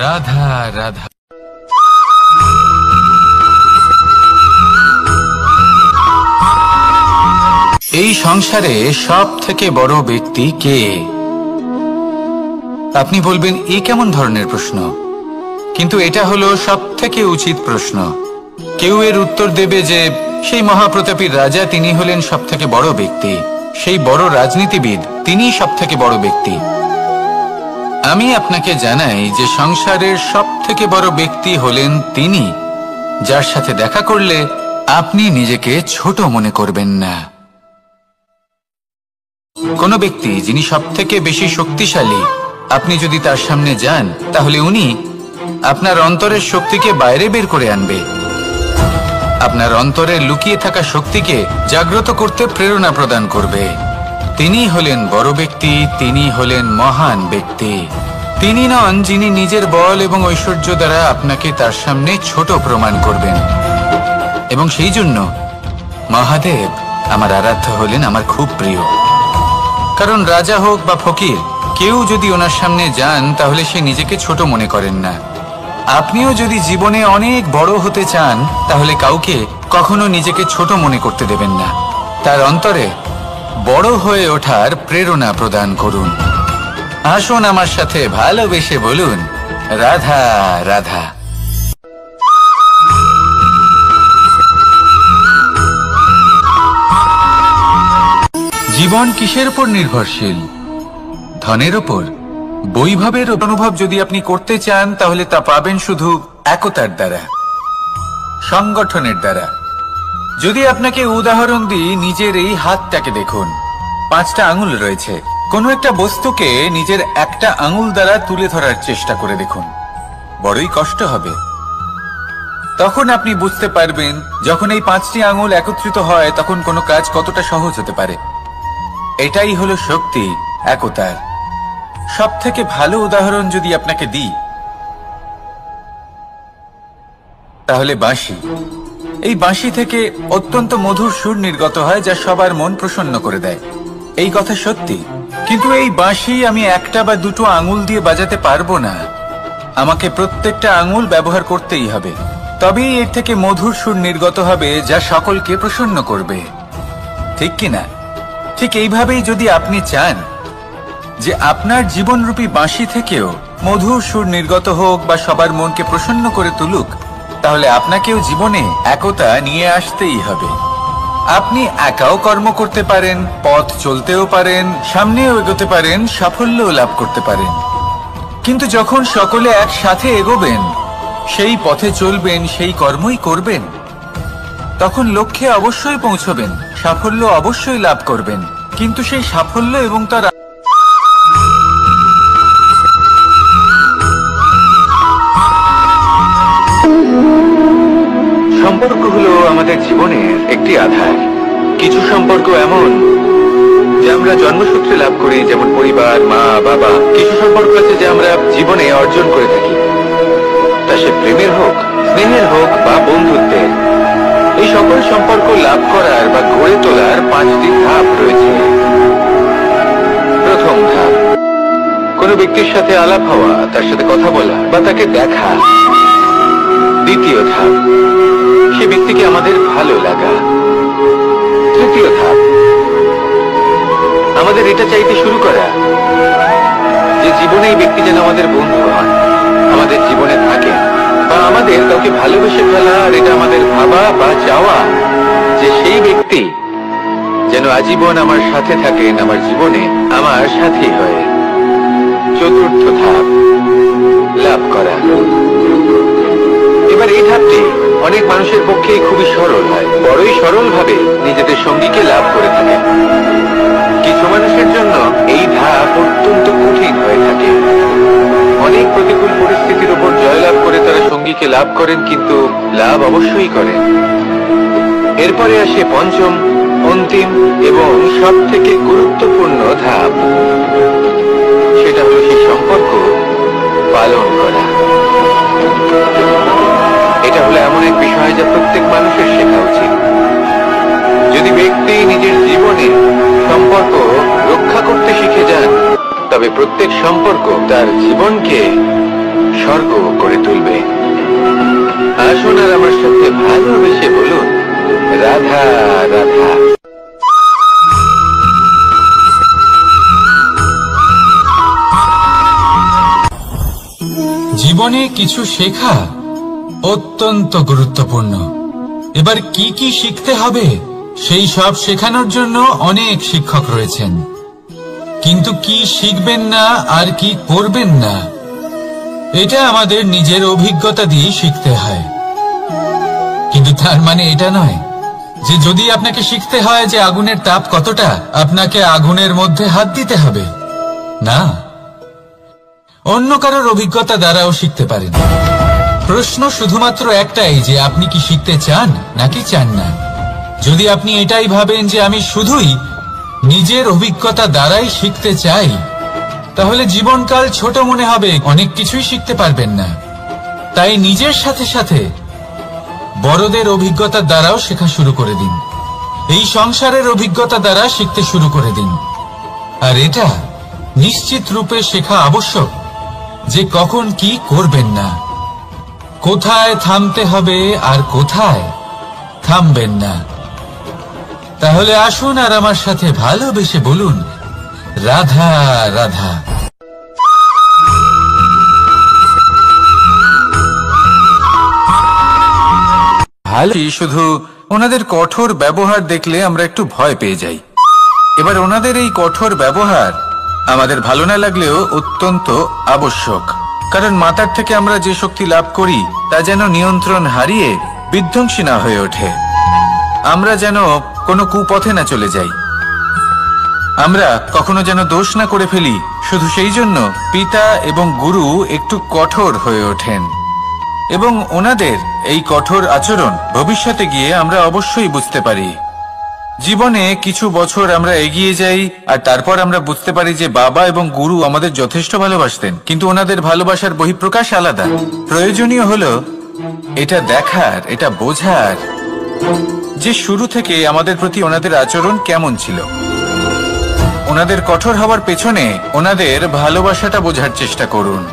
রাধা রাধা। এই সংসারে সব থেকে বড় ব্যক্তি কে? আপনি বলবেন এ কেমন ধরনের প্রশ্ন, কিন্তু এটা হলো সব থেকে উচিত প্রশ্ন। কেউ এর উত্তর দেবে যে সেই মহাপ্রতাপী রাজা তিনি হলেন সব থেকে বড় ব্যক্তি, সেই বড় রাজনীতিবিদ তিনি সব থেকে বড় ব্যক্তি। আমি আপনাকে জানাই যে সংসারের সব থেকে বড় ব্যক্তি হলেন তিনি, যার সাথে দেখা করলে আপনি নিজেকে ছোট মনে করবেন না। কোন ব্যক্তি যিনি সব থেকে বেশি শক্তিশালী, আপনি যদি তার সামনে যান তাহলে উনি আপনার অন্তরের শক্তিকে বাইরে বের করে আনবে, আপনার অন্তরে লুকিয়ে থাকা শক্তিকে জাগ্রত করতে প্রেরণা প্রদান করবে। তিনি হলেন বড় ব্যক্তি, তিনি হলেন মহান ব্যক্তি। তিনি নন যিনি নিজের বল এবং ঐশ্বর্য দ্বারা আপনাকে তার সামনে ছোট প্রমাণ করবেন। এবং সেই জন্য মহাদেব আমার আরাধ্য হলেন আমার খুব প্রিয়। কারণ রাজা হোক বা ফকির, কেউ যদি ওনার সামনে যান তাহলে সে নিজেকে ছোট মনে করেন না। আপনিও যদি জীবনে অনেক বড় হতে চান তাহলে কাউকে কখনো নিজেকে ছোট মনে করতে দেবেন না। তার অন্তরে বড় হয়ে ওঠার প্রেরণা প্রদান করুন। আসুন আমার সাথে ভালোবেসে বলুন, রাধা রাধা। জীবন কিসের উপর নির্ভরশীল? ধনের ওপর? বৈভবের অনুভব যদি আপনি করতে চান তাহলে তা পাবেন শুধু একতার দ্বারা, সংগঠনের দ্বারা। যদি আপনাকে উদাহরণ দিই, নিজের এই হাতটাকে দেখুন, 5টা আঙুল রয়েছে। কোনো একটা বস্তুকে নিজের একটা আঙুল দ্বারা তুলে ধরার চেষ্টা করে দেখুন, বড়ই কষ্ট হবে। তখন আপনি বুঝতে পারবেন যখন এই 5টি আঙুল একত্রিত হয় তখন কোনো কাজ কতটা সহজ হতে পারে। এটাই হলো শক্তি, একতার। সব থেকে ভালো উদাহরণ যদি আপনাকে দিই তাহলে বাঁশি। এই বাঁশি থেকে অত্যন্ত মধুর সুর নির্গত হয় যা সবার মন প্রসন্ন করে দেয়। এই কথা সত্যি, কিন্তু এই বাঁশি আমি একটা বা দুটো আঙুল দিয়ে বাজাতে পারবো না। আমাকে প্রত্যেকটা আঙুল ব্যবহার করতেই হবে, তবেই এর থেকে মধুর সুর নির্গত হবে যা সকলকে প্রসন্ন করবে, ঠিক কিনা? ঠিক এইভাবেই যদি আপনি চান যে আপনার জীবনরূপী বাঁশি থেকেও মধুর সুর নির্গত হোক বা সবার মনকে প্রসন্ন করে তুলুক, তাহলে আপনাকেও জীবনে একতা নিয়ে আসতেই হবে। আপনি একাও কর্ম করতে পারেন, পথ চলতেও পারেন, সামনেও এগোতে পারেন, সাফল্যও লাভ করতে পারেন। কিন্তু যখন সকলে একসাথে এগোবেন, সেই পথে চলবেন, সেই কর্মই করবেন, তখন লক্ষ্যে অবশ্যই পৌঁছবেন, সাফল্য অবশ্যই লাভ করবেন। কিন্তু সেই সাফল্য এবং তার সম্পর্ক হলো আমাদের জীবনের একটি আধার। কিছু সম্পর্ক এমন যে আমরা জন্মসূত্রে লাভ করি, যেমন পরিবার, মা, বাবা। কিছু সম্পর্ক আছে যে আমরা জীবনে অর্জন করে থাকি, তা সে প্রেমের হোক, স্নেহের হোক বা বন্ধুত্বের। এই সকল সম্পর্ক লাভ করার বা গড়ে তোলার 5টি ধাপ রয়েছে। প্রথম ধাপ, কোনো ব্যক্তির সাথে আলাপ হওয়া, তার সাথে কথা বলা বা তাকে দেখা। দ্বিতীয় ধাপ, সে ব্যক্তিকে আমাদের ভালো লাগা। তৃতীয় ধাপ, আমাদের এটা চাইতে শুরু করা যে জীবনে এই ব্যক্তি যেন আমাদের বন্ধু হন, আমাদের জীবনে থাকে, বা আমাদের কাউকে ভালোবেসে ফেলা। আর এটা আমাদের ভাবা বা চাওয়া যে সেই ব্যক্তি যেন আজীবন আমার সাথে থাকেন, আমার জীবনে আমার সাথী হয়ে। চতুর্থ ধাপ, লাভ করা। এবার এই ধাপটি অনেক মানুষের পক্ষে খুবই সরল হয়, বড়ই সরল ভাবে নিজেদের সঙ্গীকে লাভ করে থাকে। কিছু মানুষের জন্য এই ধাপ অত্যন্ত কঠিন হয়ে থাকে। অনেক প্রতিকূল পরিস্থিতির উপর জয়লাভ করে তারা সঙ্গীকে লাভ করেন, কিন্তু লাভ অবশ্যই করেন। এরপরে আসে পঞ্চম, অন্তিম এবং সব থেকে গুরুত্বপূর্ণ ধাপ। সেটা হলো সেই সম্পর্ক পালন করা। এটা হলো এমন এক বিষয় যা প্রত্যেক মানুষের শেখা উচিত। যদি ব্যক্তি নিজের জীবনে সম্পর্ক রক্ষা করতে শিখে যান, তবে প্রত্যেক সম্পর্ক তার জীবনকে স্বর্গ করে তুলবে। আসুন আর আমার সাথে ভালোবেসে বলুন, রাধা রাধা। জীবনে কিছু শেখা অত্যন্ত গুরুত্বপূর্ণ। এবার কি কি শিখতে হবে সেই সব শেখানোর জন্য অনেক শিক্ষক রয়েছেন, কিন্তু কি শিখবেন না আর কি করবেন না এটা আমাদের নিজের অভিজ্ঞতা দিয়ে শিখতে হয়। কিন্তু তার মানে এটা নয় যে যদি আপনাকে শিখতে হয় যে আগুনের তাপ কতটা, আপনাকে আগুনের মধ্যে হাত দিতে হবে। না, অন্য কারোর অভিজ্ঞতা দ্বারাও শিখতে পারেন। প্রশ্ন শুধুমাত্র একটাই যে আপনি কি শিখতে চান নাকি চান না। যদি আপনি এটাই ভাবেন যে আমি শুধুই নিজের অভিজ্ঞতা দ্বারাই শিখতে চাই, তাহলে জীবনকাল ছোট মনে হবে, অনেক কিছুই শিখতে পারবেন না। তাই নিজের সাথে সাথে বড়দের অভিজ্ঞতা দ্বারাও শেখা শুরু করে দিন। এই সংসারের অভিজ্ঞতা দ্বারা শিখতে শুরু করে দিন। আর এটা নিশ্চিত রূপে শেখা আবশ্যক যে কখন কি করবেন না, কোথায় থামতে হবে আর কোথায় থামবেন না। তাহলে আসুন আর আমার সাথে ভালোবেসে বলুন, রাধা রাধা। শুধু ওনাদের কঠোর ব্যবহার দেখলে আমরা একটু ভয় পেয়ে যাই। এবার ওনাদের এই কঠোর ব্যবহার আমাদের ভালো না লাগলেও অত্যন্ত আবশ্যক, কারণ মাতার থেকে আমরা যে শক্তি লাভ করি তা যেন নিয়ন্ত্রণ হারিয়ে বিধ্বংসী না হয়ে ওঠে। আমরা যেন কোনো কুপথে না চলে যাই, আমরা কখনো যেন দোষ না করে ফেলি। শুধু সেই জন্য পিতা এবং গুরু একটু কঠোর হয়ে ওঠেন, এবং ওনাদের এই কঠোর আচরণ ভবিষ্যতে গিয়ে আমরা অবশ্যই বুঝতে পারি। জীবনে কিছু বছর আমরা এগিয়ে যাই আর তারপর আমরা বুঝতে পারি যে বাবা এবং গুরু আমাদের যথেষ্ট ভালোবাসতেন, কিন্তু ওনাদের ভালোবাসার বহিঃপ্রকাশ আলাদা। প্রয়োজনীয় হলো এটা দেখার, এটা বোঝার যে শুরু থেকে আমাদের প্রতি ওনাদের আচরণ কেমন ছিল। ওনাদের কঠোর হওয়ার পেছনে ওনাদের ভালোবাসাটা বোঝার চেষ্টা করুন,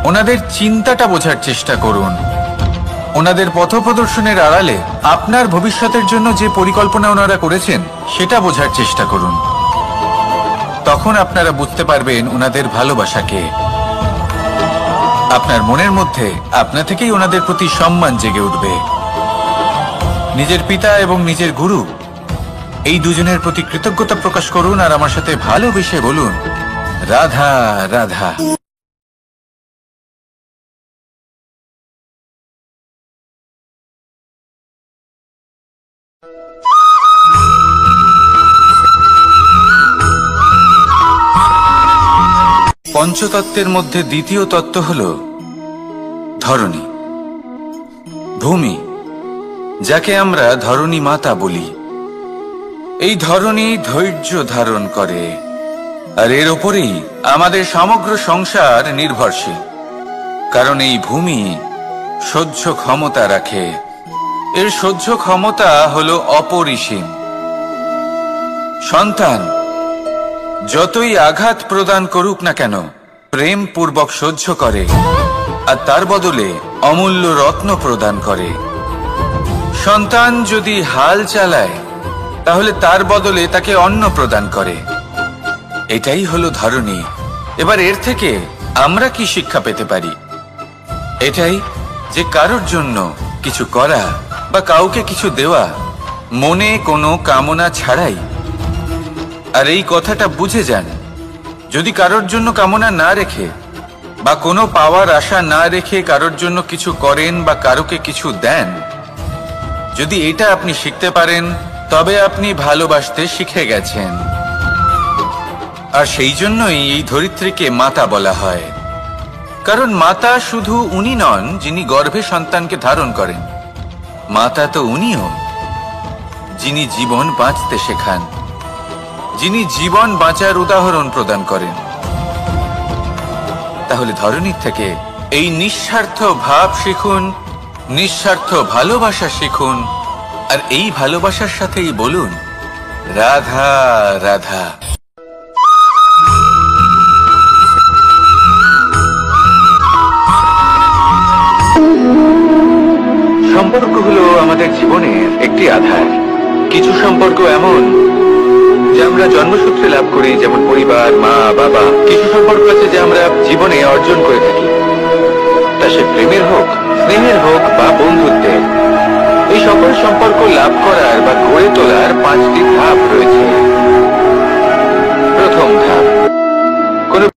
ওনাদের চিন্তাটা বোঝার চেষ্টা করুন, ওনাদের পথপ্রদর্শনের আড়ালে আপনার ভবিষ্যতের জন্য যে পরিকল্পনা ওনারা করেছেন সেটা বোঝার চেষ্টা করুন। তখন আপনারা বুঝতে পারবেন ওনাদের ভালোবাসাকে। আপনার মনের মধ্যে আপনা থেকেই ওনাদের প্রতি সম্মান জেগে উঠবে। নিজের পিতা এবং নিজের গুরু এই দুজনের প্রতি কৃতজ্ঞতা প্রকাশ করুন আর আমার সাথে ভালোবেসে বলুন, রাধা রাধা। পঞ্চতত্ত্বের মধ্যে দ্বিতীয় তত্ত্ব হল ধরণী, ভূমি, যাকে আমরা ধরণী মাতা বলি। এই ধরণী ধৈর্য ধারণ করে, আর এর ওপরেই আমাদের সমগ্র সংসার নির্ভরশীল। কারণ এই ভূমি সহ্য ক্ষমতা রাখে, এর সহ্য ক্ষমতা হলো অপরিসীম। সন্তান যতই আঘাত প্রদান করুক না কেন প্রেম পূর্বক সহ্য করে, আর তার বদলে অমূল্য রত্ন প্রদান করে। সন্তান যদি হাল চালায় তাহলে তার বদলে তাকে অন্ন প্রদান করে। এটাই হলো ধরণী। এবার এর থেকে আমরা কি শিক্ষা পেতে পারি? এটাই যে কারোর জন্য কিছু করা বা কাউকে কিছু দেওয়া মনে কোনো কামনা ছাড়াই। আর এই কথাটা বুঝে যান, যদি কারোর জন্য কামনা না রেখে বা কোনো পাওয়ার আশা না রেখে কারোর জন্য কিছু করেন বা কারোকে কিছু দেন, যদি এটা আপনি শিখতে পারেন তবে আপনি ভালোবাসতে শিখে গেছেন। আর সেই জন্যই এই ধরিত্রীকে মাতা বলা হয়। কারণ মাতা শুধু উনি নন যিনি গর্ভে সন্তানকে ধারণ করেন, মাতা তো উনিও যিনি জীবন বাঁচতে শেখান, যিনি জীবন বাঁচার উদাহরণ প্রদান করেন। তাহলে ধরণীর থেকে এই নিঃস্বার্থ ভাব শিখুন, নিঃস্বার্থ ভালোবাসা শিখুন, আর এই ভালোবাসার সাথেই বলুন, রাধা রাধা। সম্পর্ক হলো আমাদের জীবনের একটি আধার। কিছু সম্পর্ক এমন যা আমরা জন্মসূত্রে লাভ করি, যেমন পরিবার, মা, বাবা। কিছু সম্পর্ক আছে যা আমরা জীবনে অর্জন করে থাকি, তা সে প্রেমের হোক, স্নেহের হোক বা বন্ধুত্বের। এই সকল সম্পর্ক লাভ করার বা গড়ে তোলার 5টি ধাপ রয়েছে।